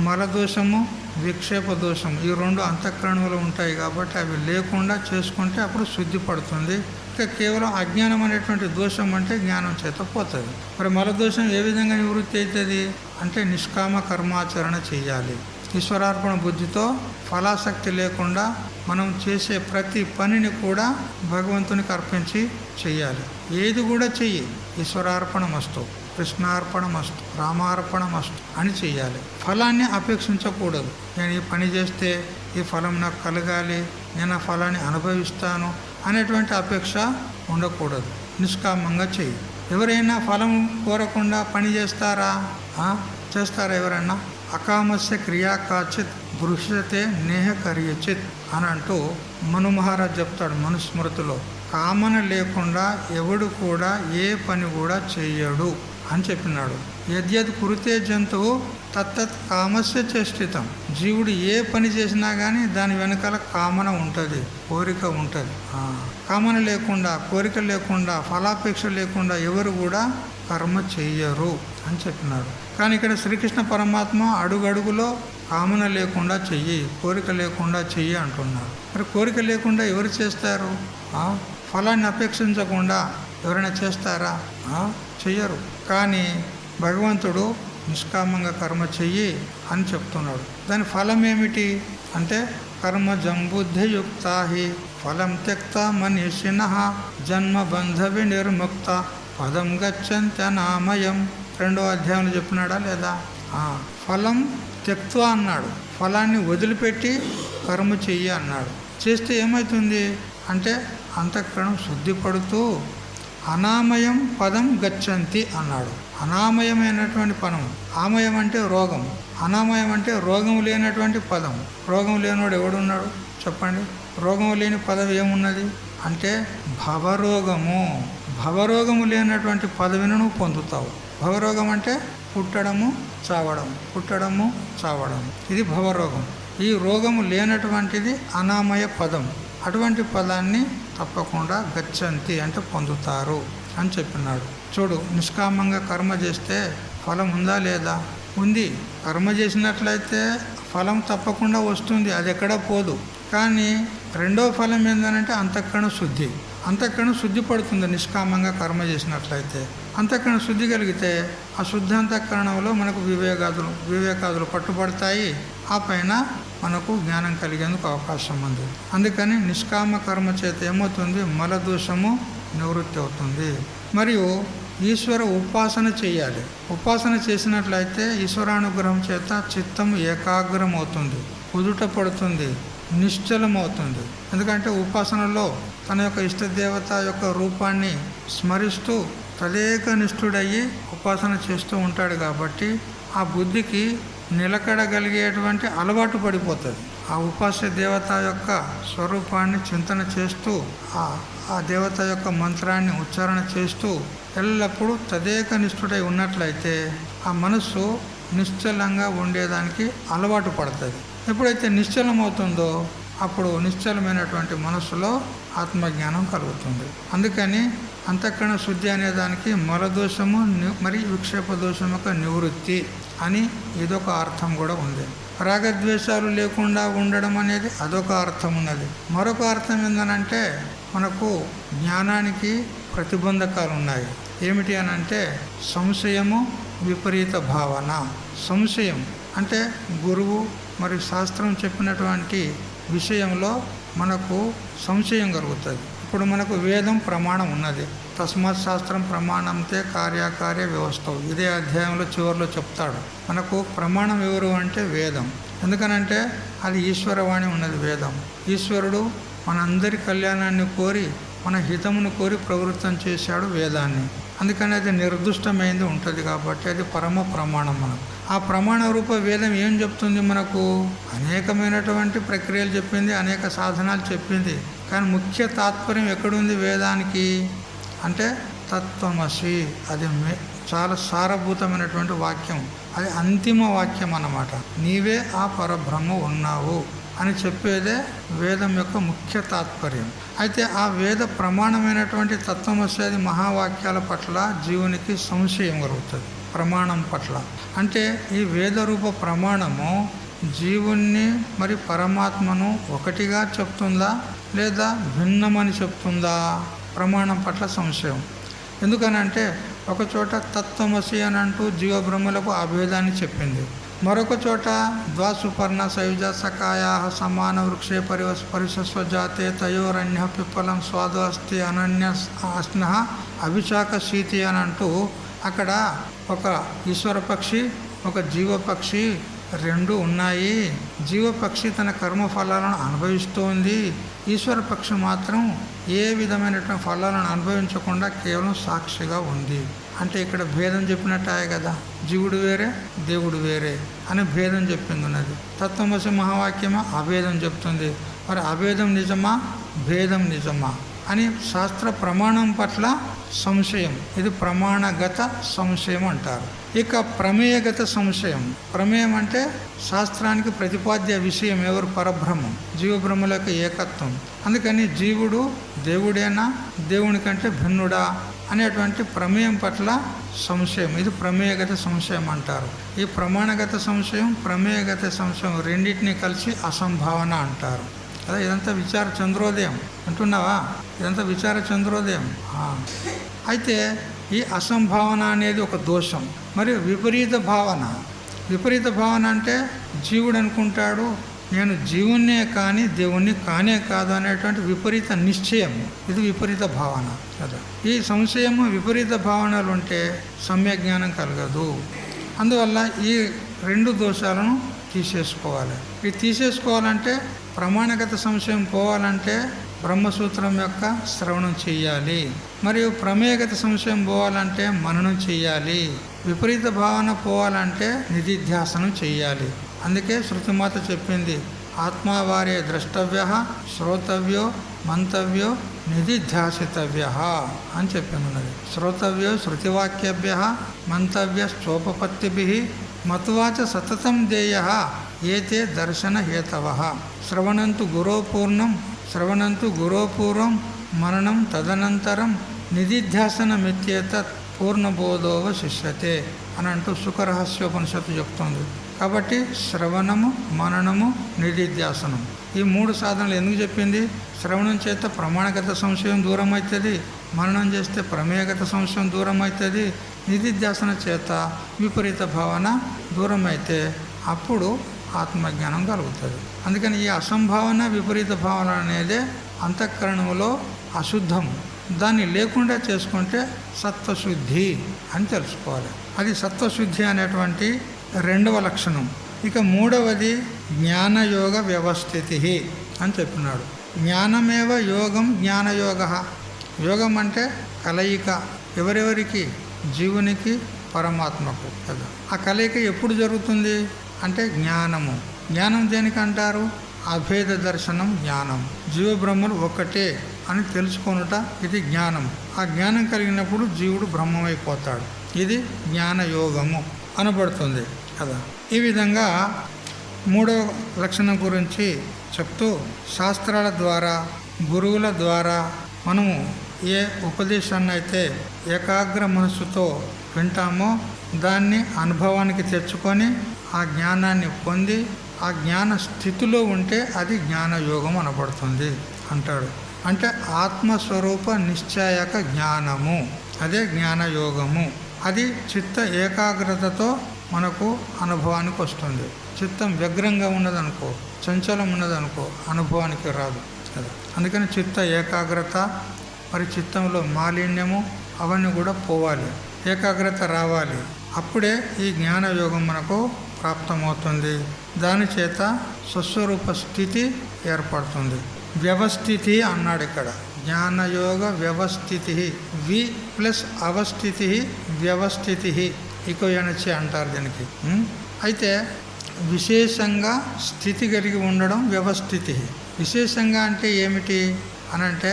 మలదోషము, విక్షేప దోషం ఈ రెండు అంతఃకరణంలో ఉంటాయి కాబట్టి అవి లేకుండా చేసుకుంటే అప్పుడు శుద్ధి పడుతుంది. ఇంకా కేవలం అజ్ఞానం అనేటువంటి దోషం అంటే జ్ఞానం చేత పోతుంది. మరి మలదోషం ఏ విధంగా నివృత్తి అవుతుంది అంటే నిష్కామ కర్మాచరణ చేయాలి. ఈశ్వరార్పణ బుద్ధితో ఫలాసక్తి లేకుండా మనం చేసే ప్రతి పనిని కూడా భగవంతునికి అర్పించి చెయ్యాలి. ఏది కూడా చెయ్యి ఈశ్వరార్పణమస్తు, కృష్ణార్పణమస్తు, రామార్పణమస్తు అని చెయ్యాలి. ఫలాన్ని అపేక్షించకూడదు. నేను ఈ పని చేస్తే ఈ ఫలం నాకు కలగాలి, నేను ఆ ఫలాన్ని అనుభవిస్తాను అనేటువంటి అపేక్ష ఉండకూడదు. నిష్కామంగా చెయ్యి. ఎవరైనా ఫలం కోరకుండా పని చేస్తారా? చేస్తారా ఎవరన్నా? అకామస్య క్రియా కాచిత్ గృహ్యతే నేహ కర్యచిత్ అని అంటూ మను మహారాజ్ చెప్తాడు మనుస్మృతిలో. కామన లేకుండా ఎవడు కూడా ఏ పని కూడా చెయ్యడు అని చెప్పినాడు. యద్యద్ కురితే జంతువు తత్తత్ కామస్య చేష్టితం. జీవుడు ఏ పని చేసినా కానీ దాని వెనకాల కామన ఉంటుంది, కోరిక ఉంటుంది. కామన లేకుండా, కోరిక లేకుండా, ఫలాపేక్ష లేకుండా ఎవరు కూడా కర్మ చెయ్యరు అని చెప్పినాడు. కానీ ఇక్కడ శ్రీకృష్ణ పరమాత్మ అడుగడుగులో కామన లేకుండా చెయ్యి, కోరిక లేకుండా చెయ్యి అంటున్నారు. మరి కోరిక లేకుండా ఎవరు చేస్తారు? ఫలాన్ని అపేక్షించకుండా ఎవరైనా చేస్తారా? చెయ్యరు. కానీ భగవంతుడు నిష్కామంగా కర్మ చెయ్యి అని చెప్తున్నాడు. దాని ఫలం ఏమిటి అంటే కర్మ జంబుద్ధియుక్తా హి ఫలం త్యక్త మనీషినః జన్మ బంధ వినిర్ముక్త పదం గచ్చంత్యనామయం. 2వ అధ్యాయంలో చెప్పినాడా లేదా? ఫలం త్యక్త్వ అన్నాడు. ఫలాన్ని వదిలిపెట్టి కర్మ చెయ్యి అన్నాడు. చేస్తే ఏమవుతుంది అంటే అంతఃకరణం శుద్ధి పడుతూ అనామయం పదం గచ్చంతి అన్నాడు. అనామయమైనటువంటి పదం. ఆమయం అంటే రోగం, అనామయం అంటే రోగం లేనటువంటి పదం. రోగం లేనివాడు ఎవడున్నాడు చెప్పండి? రోగం లేని పదవి ఏమున్నది అంటే భవరోగము. భవరోగము లేనటువంటి పదవిని నువ్వు పొందుతావు. భవరోగం అంటే పుట్టడము చావడం, పుట్టడము చావడం, ఇది భవరోగం. ఈ రోగము లేనటువంటిది అనామయ పదం. అటువంటి పదాన్ని తప్పకుండా గచ్చంతి అంటే పొందుతారు అని చెప్పినాడు. చూడు, నిష్కామంగా కర్మ చేస్తే ఫలం ఉందా లేదా? ఉంది. కర్మ చేసినట్లయితే ఫలం తప్పకుండా వస్తుంది, అది ఎక్కడా పోదు. కానీ రెండో ఫలం ఏంటంటే అంతఃకరణ శుద్ధి. అంతఃకరణ శుద్ధి పడుతుంది నిష్కామంగా కర్మ చేసినట్లయితే. అంతఃకరణ శుద్ధి కలిగితే ఆ శుద్ధ అంతఃకరణంలో మనకు వివేకాదులు పట్టుబడతాయి. ఆ పైన మనకు జ్ఞానం కలిగేందుకు అవకాశం ఉంది. అందుకని నిష్కామ కర్మ చేత ఏమవుతుంది? మలదోషము నివృత్తి అవుతుంది. మరియు ఈశ్వర ఉపాసన చేయాలి. ఉపాసన చేసినట్లయితే ఈశ్వరానుగ్రహం చేత చిత్తము ఏకాగ్రం అవుతుంది, కుదుట పడుతుంది, నిశ్చలం అవుతుంది. ఎందుకంటే ఉపాసనలో తన యొక్క ఇష్టదేవత యొక్క రూపాన్ని స్మరిస్తూ తదేక నిష్ఠుడయ్యి ఉపాసన చేస్తూ ఉంటాడు. కాబట్టి ఆ బుద్ధికి నిలకడగలిగేటువంటి అలవాటు పడిపోతుంది. ఆ ఉపాస్య దేవత యొక్క స్వరూపాన్ని చింతన చేస్తూ ఆ దేవత యొక్క మంత్రాన్ని ఉచ్చారణ చేస్తూ ఎల్లప్పుడూ తదేక నిష్ఠుడై ఉన్నట్లయితే ఆ మనస్సు నిశ్చలంగా ఉండేదానికి అలవాటు పడుతుంది. ఎప్పుడైతే నిశ్చలం అవుతుందో అప్పుడు నిశ్చలమైనటువంటి మనస్సులో ఆత్మజ్ఞానం కలుగుతుంది. అందుకని అంతఃకరణ శుద్ధి అనేదానికి మలదోషము మరి విక్షేప దోషం యొక్క నివృత్తి అని ఇదొక అర్థం కూడా ఉంది. రాగద్వేషాలు లేకుండా ఉండడం అనేది అదొక అర్థం ఉన్నది. మరొక అర్థం ఏంటంటే మనకు జ్ఞానానికి ప్రతిబంధకాలు ఉన్నాయి. ఏమిటి అని అంటే సంశయము, విపరీత భావన. సంశయం అంటే గురువు మరియు శాస్త్రం చెప్పినటువంటి విషయంలో మనకు సంశయం కలుగుతుంది. ఇప్పుడు మనకు వేదం ప్రమాణం ఉన్నది. తస్మాత్ శాస్త్రం ప్రమాణంతే కార్యకార్య వ్యవస్థ. ఇదే అధ్యాయంలో చివరిలో చెప్తాడు. మనకు ప్రమాణం ఎవరు అంటే వేదం. ఎందుకనంటే అది ఈశ్వరవాణి ఉన్నది వేదం. ఈశ్వరుడు మనందరి కళ్యాణాన్ని కోరి మన హితమును కోరి ప్రవృత్తం చేశాడు వేదాన్ని. అందుకని అది నిర్దిష్టమైంది ఉంటుంది కాబట్టి అది పరమ ప్రమాణం. మనకు ఆ ప్రమాణ రూప వేదం ఏం చెప్తుంది? మనకు అనేకమైనటువంటి ప్రక్రియలు చెప్పింది, అనేక సాధనాలు చెప్పింది. కానీ ముఖ్య తాత్పర్యం ఎక్కడుంది వేదానికి అంటే తత్వమసి. అది చాలా సారభూతమైనటువంటి వాక్యం. అది అంతిమ వాక్యం అన్నమాట. నీవే ఆ పరబ్రహ్మ ఉన్నావు అని చెప్పేదే వేదం యొక్క ముఖ్య తాత్పర్యం. అయితే ఆ వేద ప్రమాణమైనటువంటి తత్వమసి అది మహావాక్యాల పట్ల జీవునికి సంశయం కలుగుతుంది. ప్రమాణం పట్ల అంటే ఈ వేదరూప ప్రమాణము జీవుణ్ణి మరి పరమాత్మను ఒకటిగా చెప్తుందా లేదా భిన్నమని చెప్తుందా? ప్రమాణం పట్ల సంశయం. ఎందుకనంటే ఒక చోట తత్వమసి అని అంటూ జీవబ్రహ్మలకు అభేదాన్ని చెప్పింది. మరొక చోట ద్వాసుపర్ణ సయుజ సకాయా సమాన వృక్షే పరిశస్వజాతే తయోరణ్య పిప్పలం స్వాదు అస్తి అనన్య అస్న అభిషాక శీతి అని అంటూ అక్కడ ఒక ఈశ్వర పక్షి, ఒక జీవపక్షి రెండు ఉన్నాయి. జీవపక్షి తన కర్మఫలాలను అనుభవిస్తోంది. ఈశ్వర పక్షి మాత్రం ఏ విధమైనటువంటి ఫలాలను అనుభవించకుండా కేవలం సాక్షిగా ఉంది. అంటే ఇక్కడ భేదం చెప్పినట్టాయే కదా. జీవుడు వేరే, దేవుడు వేరే అని భేదం చెప్పింది ఉన్నది. తత్వమసి మహావాక్యమా అభేదం చెప్తుంది. మరి అభేదం నిజమా, భేదం నిజమా అని శాస్త్ర ప్రమాణం పట్ల సంశయం. ఇది ప్రమాణగత సంశయం అంటారు. ఇక ప్రమేయగత సంశయం. ప్రమేయం అంటే శాస్త్రానికి ప్రతిపాద్య విషయం ఎవరు? పరబ్రహ్మం. జీవబ్రహ్మల యొక్క ఏకత్వం. అందుకని జీవుడు దేవుడేనా, దేవుని కంటే భిన్నుడా అనేటువంటి ప్రమేయం పట్ల సంశయం. ఇది ప్రమేయగత సంశయం అంటారు. ఈ ప్రమాణగత సంశయం, ప్రమేయగత సంశయం రెండింటినీ కలిసి అసంభావన అంటారు. అదే ఇదంతా విచార చంద్రోదయం అంటున్నావా? ఇదంతా విచార చంద్రోదయం. అయితే ఈ అసంభావన అనేది ఒక దోషం. మరియు విపరీత భావన. విపరీత భావన అంటే జీవుడు అనుకుంటాడు నేను జీవున్నే కానీ దేవుణ్ణి కానే కాదు అనేటువంటి విపరీత నిశ్చయం. ఇది విపరీత భావన కదా. ఈ సంశయము, విపరీత భావనలు ఉంటే సమ్యక్ జ్ఞానం కలగదు. అందువల్ల ఈ రెండు దోషాలను తీసేసుకోవాలి. ఇది తీసేసుకోవాలంటే ప్రమాణగత సంశయం పోవాలంటే బ్రహ్మసూత్రం యొక్క శ్రవణం చెయ్యాలి. మరియు ప్రమేయగత సంశయం పోవాలంటే మననం చెయ్యాలి. విపరీత భావన పోవాలంటే నిధిధ్యాసనం చెయ్యాలి. అందుకే శృతిమాత చెప్పింది, ఆత్మావారే ద్రష్టవ్య, శ్రోతవ్యో, మంతవ్యో, నిధిధ్యాసితవ్య అని చెప్పినది. శ్రోతవ్యో శృతివాక్యభ్య, మంతవ్యశ్చోపపత్తిభిః, మత్వాచ సతతం దేయ ఏతే దర్శన హేతవః. శ్రవణంతు గురోపూర్వం మననం తదనంతరం నిధిధ్యాసనమిత్యేతత్ పూర్ణబోధోవశిష్యతే అని అంటూ సుఖరహస్యోపనిషత్తు చెప్తుంది. కాబట్టి శ్రవణము, మననము, నిధిధ్యాసనం ఈ 3 సాధనలు ఎందుకు చెప్పింది? శ్రవణం చేత ప్రమాణగత సంశయం దూరం అవుతుంది, మననం చేస్తే ప్రమేయగత సంశయం దూరం అవుతుంది, నిధిధ్యాసన చేత విపరీత భావన దూరం అయితే అప్పుడు ఆత్మజ్ఞానం కలుగుతుంది. అందుకని ఈ అసంభావన, విపరీత భావన అనేదే అంతఃకరణంలో అశుద్ధం. దాన్ని లేకుండా చేసుకుంటే సత్వశుద్ధి అని తెలుసుకోవాలి. అది సత్వశుద్ధి అనేటువంటి 2వ లక్షణం. ఇక 3వది జ్ఞానయోగ వ్యవస్థితి అని చెప్పినాడు. జ్ఞానమేవ యోగం, జ్ఞానయోగ. యోగం అంటే కలయిక. ఎవరెవరికి? జీవునికి, పరమాత్మకు కదా. ఆ కలయిక ఎప్పుడు జరుగుతుంది అంటే జ్ఞానము. జ్ఞానం దేనికి అంటారు? అభేద దర్శనం జ్ఞానం. జీవబ్రహ్మలు ఒక్కటే అని తెలుసుకొనుట ఇది జ్ఞానం. ఆ జ్ఞానం కలిగినప్పుడు జీవుడు బ్రహ్మమైపోతాడు. ఇది జ్ఞానయోగము అనబడుతుంది కదా. ఈ విధంగా 3వ లక్షణం గురించి చెప్తూ శాస్త్రాల ద్వారా, గురువుల ద్వారా మనము ఏ ఉపదేశాన్ని అయితే ఏకాగ్ర మనస్సుతో వింటామో దాన్ని అనుభవానికి తెచ్చుకొని ఆ జ్ఞానాన్ని పొంది ఆ జ్ఞాన స్థితిలో ఉంటే అది జ్ఞానయోగం అనబడుతుంది అంటాడు. అంటే ఆత్మస్వరూప నిశ్చయక జ్ఞానము, అదే జ్ఞానయోగము. అది చిత్త ఏకాగ్రతతో మనకు అనుభవానికి వస్తుంది. చిత్తం వ్యగ్రంగా ఉన్నదనుకో, చంచలం ఉన్నదనుకో అనుభవానికి రాదు కదా. అందుకని చిత్త ఏకాగ్రత, మరి చిత్తంలో మాలిన్యము అవన్నీ కూడా పోవాలి, ఏకాగ్రత రావాలి. అప్పుడే ఈ జ్ఞానయోగం మనకు ప్రాప్తమవుతుంది. దాని చేత స్వస్వరూప స్థితి ఏర్పడుతుంది. వ్యవస్థితి అన్నాడు ఇక్కడ. జ్ఞానయోగ వ్యవస్థితి, వి ప్లస్ అవస్థితి వ్యవస్థితి ఇకోయనొచ్చి అంటారు దీనికి. అయితే విశేషంగా స్థితి కలిగి ఉండడం వ్యవస్థితి. విశేషంగా అంటే ఏమిటి అనంటే,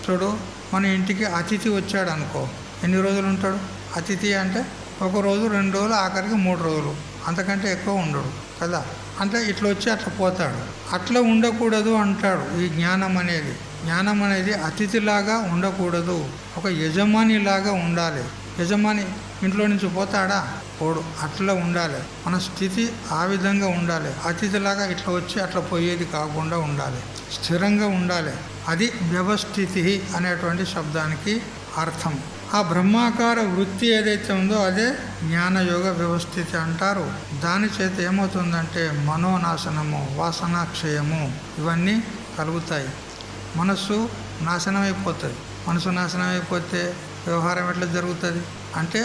చూడు, మన ఇంటికి అతిథి వచ్చాడు అనుకో, ఎన్ని రోజులు ఉంటాడు? అతిథి అంటే 1 రోజు, 2 రోజులు, ఆఖరికి 3 రోజులు, అంతకంటే ఎక్కువ ఉండడు కదా. అంటే ఇట్లా వచ్చి అట్లా పోతాడు. అట్లా ఉండకూడదు అంటాడు ఈ జ్ఞానం అనేది. జ్ఞానం అనేది అతిథిలాగా ఉండకూడదు, ఒక యజమానిలాగా ఉండాలి. యజమాని ఇంట్లో నుంచి పోతాడా? పోడు. అట్లా ఉండాలి. మన స్థితి ఆ విధంగా ఉండాలి. అతిథిలాగా ఇట్లా వచ్చి అట్లా పోయేది కాకుండా ఉండాలి, స్థిరంగా ఉండాలి. అది వ్యవస్థితి అనేటువంటి శబ్దానికి అర్థం. ఆ బ్రహ్మాకార వృత్తి ఏదైతే ఉందో అదే జ్ఞానయోగ వ్యవస్థితి అంటారు. దాని చేత ఏమవుతుందంటే మనోనాశనము, వాసనాక్షయము ఇవన్నీ కలుగుతాయి. మనస్సు నాశనమైపోతుంది. మనసు నాశనమైపోతే వ్యవహారం ఎట్లా జరుగుతుంది అంటే,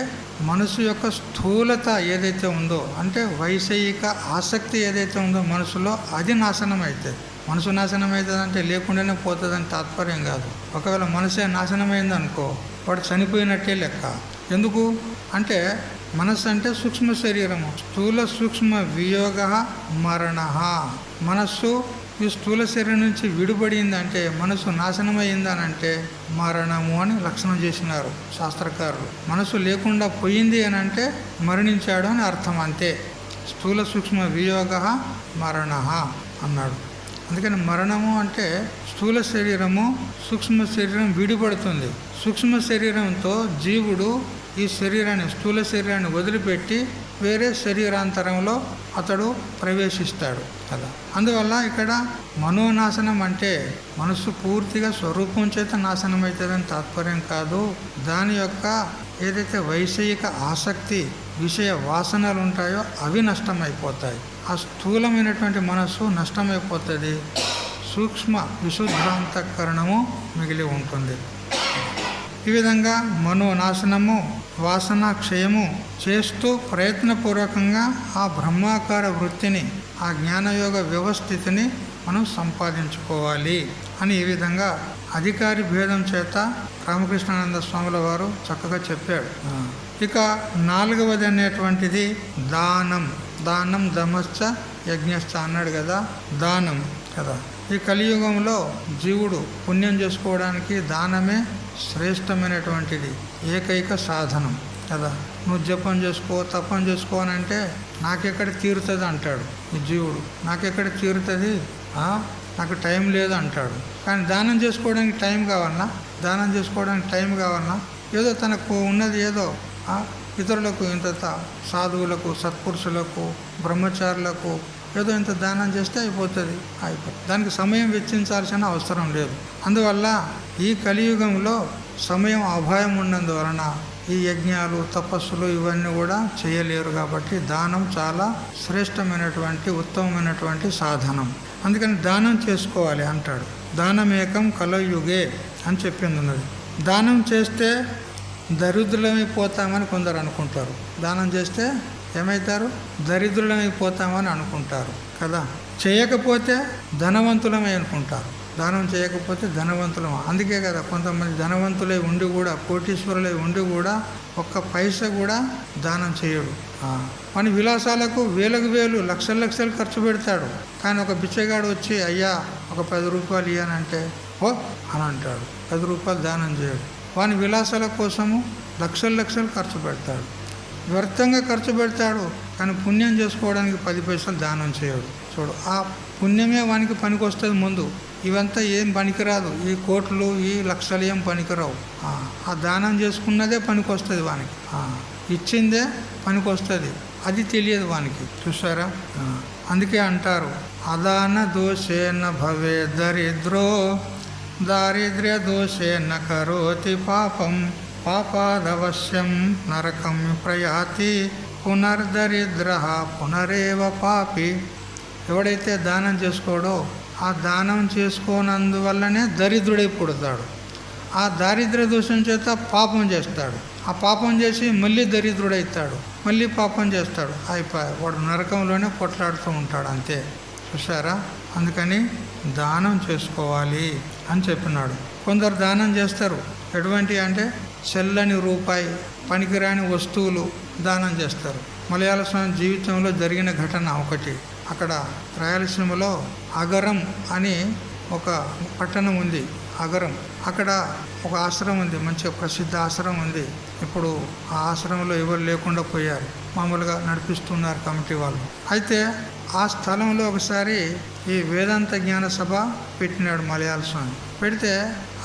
మనసు యొక్క స్థూలత ఏదైతే ఉందో, అంటే వైషయిక ఆసక్తి ఏదైతే ఉందో మనసులో, అది నాశనం అవుతుంది. మనసు నాశనం అవుతుందంటే లేకుండానే పోతుందని తాత్పర్యం కాదు. ఒకవేళ మనసే నాశనమైంది అనుకో, వాడు చనిపోయినట్టే లెక్క. ఎందుకు అంటే మనస్సు అంటే సూక్ష్మ శరీరము. స్థూల సూక్ష్మ వియోగ మరణ. మనస్సు ఈ స్థూల శరీరం నుంచి విడిపడిందంటే, మనసు నాశనమైందనంటే మరణము అని లక్షణం చేసినారు శాస్త్రకారులు. మనసు లేకుండా పోయింది అని అంటే మరణించాడు అని అర్థం, అంతే. స్థూల సూక్ష్మ వియోగ మరణ అన్నాడు. అందుకని మరణము అంటే స్థూల శరీరము, సూక్ష్మ శరీరం విడిపడుతుంది. సూక్ష్మ శరీరంతో జీవుడు ఈ శరీరాన్ని, స్థూల శరీరాన్ని వదిలిపెట్టి వేరే శరీరాంతరంలో అతడు ప్రవేశిస్తాడు కదా. అందువల్ల ఇక్కడ మనోనాశనం అంటే మనస్సు పూర్తిగా స్వరూపం చేత నాశనం అవుతుందని తాత్పర్యం కాదు. దాని యొక్క ఏదైతే వైషయిక ఆసక్తి, విషయ వాసనలు ఉంటాయో అవి నష్టమైపోతాయి. ఆ స్థూలమైనటువంటి మనస్సు నష్టమైపోతుంది. సూక్ష్మ విశుద్ధాంతఃకరణము మిగిలి ఉంటుంది. ఈ విధంగా మనోనాశనము, వాసన క్షయము చేస్తూ ప్రయత్నపూర్వకంగా ఆ బ్రహ్మాకార వృత్తిని, ఆ ఆ జ్ఞానయోగ వ్యవస్థితిని మనం సంపాదించుకోవాలి అని ఈ విధంగా అధికారి భేదం చేత రామకృష్ణానంద స్వాముల వారు చక్కగా చెప్పాడు. ఇక 4వది అనేటువంటిది దానం. దానం దమశ్చ యజ్ఞశ్చ అన్నాడు కదా, దానం కదా. ఈ కలియుగంలో జీవుడు పుణ్యం చేసుకోవడానికి దానమే శ్రేష్టమైనటువంటిది, ఏకైక సాధనం కదా. నువ్వు జపం చేసుకో, తపం చేసుకో అని అంటే నాకెక్కడ తీరుతుంది అంటాడు ఈ జీవుడు. నాకెక్కడ తీరుతుంది, నాకు టైం లేదు అంటాడు. కానీ దానం చేసుకోవడానికి టైం కావాలన్నా, దానం చేసుకోవడానికి టైం కావాలన్నా, ఏదో తనకు ఉన్నది ఏదో ఇతరులకు ఇంత సాధువులకు, సత్పురుషులకు, బ్రహ్మచారులకు ఏదో ఇంత దానం చేస్తే అయిపోతుంది. దానికి సమయం వెచ్చించాల్సిన అవసరం లేదు. అందువల్ల ఈ కలియుగంలో సమయం అభాయం ఉన్నందువలన ఈ యజ్ఞాలు, తపస్సులు ఇవన్నీ కూడా చేయలేరు. కాబట్టి దానం చాలా శ్రేష్టమైనటువంటి, ఉత్తమమైనటువంటి సాధనం. అందుకని దానం చేసుకోవాలి అంటాడు. దానమేకం కలయుగే అని చెప్పింది ఉన్నది. దానం చేస్తే దరిద్రులమైపోతామని కొందరు అనుకుంటారు. దానం చేస్తే ఏమవుతారు? దరిద్రులమైపోతామని అనుకుంటారు కదా. చేయకపోతే ధనవంతులమై అనుకుంటారు. దానం చేయకపోతే ధనవంతులం. అందుకే కదా కొంతమంది ధనవంతులై ఉండి కూడా, కోటీశ్వరులై ఉండి కూడా ఒక్క పైసా కూడా దానం చేయడు. మన విలాసాలకు వేలకు వేలు, లక్షలు లక్షలు ఖర్చు పెడతాడు. కానీ ఒక బిచ్చగాడు వచ్చి అయ్యా ఒక 10 రూపాయలు ఇవ్వనంటే ఓ అని అంటాడు. 10 రూపాయలు దానం చేయడు. వాని విలాసాల కోసము లక్షలు లక్షలు ఖర్చు పెడతాడు, వ్యర్థంగా ఖర్చు పెడతాడు. కానీ పుణ్యం చేసుకోవడానికి 10 పైసలు దానం చేయడు. చూడు, ఆ పుణ్యమే వానికి పనికి వస్తుంది ముందు. ఇవంతా ఏం పనికిరాదు. ఈ కోట్లు, ఈ లక్షలు ఏం పనికిరావు. ఆ దానం చేసుకున్నదే పనికి వస్తుంది వానికి. ఇచ్చిందే పనికి వస్తుంది. అది తెలియదు వానికి. చూసారా? అందుకే అంటారు అదాన దోషేన భవే దరిద్రో దారిద్ర్య దోషేన కరోతి పాపం పాపాదవశ్యం నరకం ప్రయాతి పునర్దరిద్ర పునరేవ పాపి. ఎవడైతే దానం చేసుకోడో ఆ దానం చేసుకోనందువల్లనే దరిద్రుడై పుడతాడు. ఆ దారిద్ర్య దోషం చేత పాపం చేస్తాడు. ఆ పాపం చేసి మళ్ళీ దరిద్రుడవుతాడు, మళ్ళీ పాపం చేస్తాడు. అయిపోయి వాడు నరకంలోనే కొట్లాడుతూ ఉంటాడు. అంతే. చూసారా? అందుకని దానం చేసుకోవాలి అని చెప్పినాడు. కొందరు దానం చేస్తారు. ఎటువంటి అంటే చెల్లని రూపాయి, పనికిరాని వస్తువులు దానం చేస్తారు. మలయాళ స్వామి జీవితంలో జరిగిన ఘటన ఒకటి. అక్కడ రాయలసీమలో అగరం అని ఒక పట్టణం ఉంది. అగరం, అక్కడ ఒక ఆశ్రమం ఉంది, మంచిగా ప్రసిద్ధ ఆశ్రమం ఉంది. ఇప్పుడు ఆ ఆశ్రమంలో ఎవరు లేకుండా పోయారు, మామూలుగా నడిపిస్తున్నారు కమిటీ వాళ్ళు. అయితే ఆ స్థలంలో ఒకసారి ఈ వేదాంత జ్ఞాన సభ పెట్టినాడు మలయాళ స్వామి. పెడితే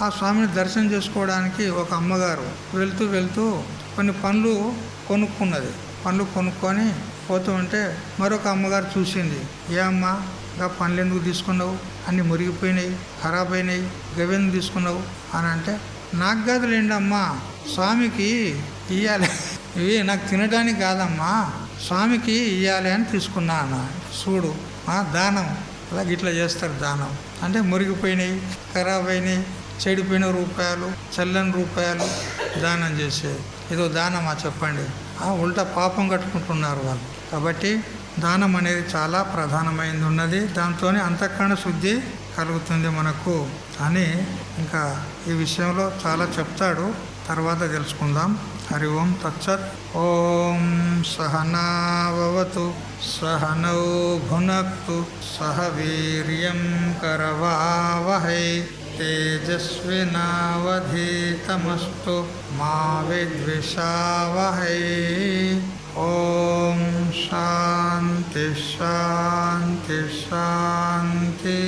ఆ స్వామిని దర్శనం చేసుకోవడానికి ఒక అమ్మగారు వెళ్తూ వెళ్తూ కొన్ని పండ్లు కొనుక్కున్నది. పండ్లు కొనుక్కొని పోతూ ఉంటే మరొక అమ్మగారు చూసింది. ఏ అమ్మ, ఇంకా పండ్లు ఎందుకు తీసుకున్నావు? అన్నీ మురిగిపోయినాయి, ఖరాబ్ అయినాయి, గవెందుకు తీసుకున్నావు అని అంటే, నాకు కాదులేండి అమ్మా, స్వామికి ఇవ్వాలి, ఇవి నాకు తినడానికి కాదమ్మా, స్వామికి ఇవ్వాలి అని తీసుకున్నా అన్న. చూడు, దానం అలాగే ఇట్లా చేస్తారు. దానం అంటే మురిగిపోయినాయి, ఖరాబ్ అయినాయి, చెడిపోయిన రూపాయలు, చల్లని రూపాయలు దానం చేసేది. ఇదో దానమా చెప్పండి? ఉల్టా పాపం కట్టుకుంటున్నారు వాళ్ళు. కాబట్టి దానం అనేది చాలా ప్రధానమైనది ఉన్నది. దాంతో అంతఃకరణ శుద్ధి కలుగుతుంది మనకు అని ఇంకా ఈ విషయంలో చాలా చెప్తాడు. తర్వాత తెలుసుకుందాం. హరి ఓం తత్సత్. ఓం సహనావతు సహనౌ భునక్తు సహ వీర్యం కరవావహై తేజస్వినావధీతమస్తు మా విద్విషావహై. ఓం శాంతి శాంతి శాంతి.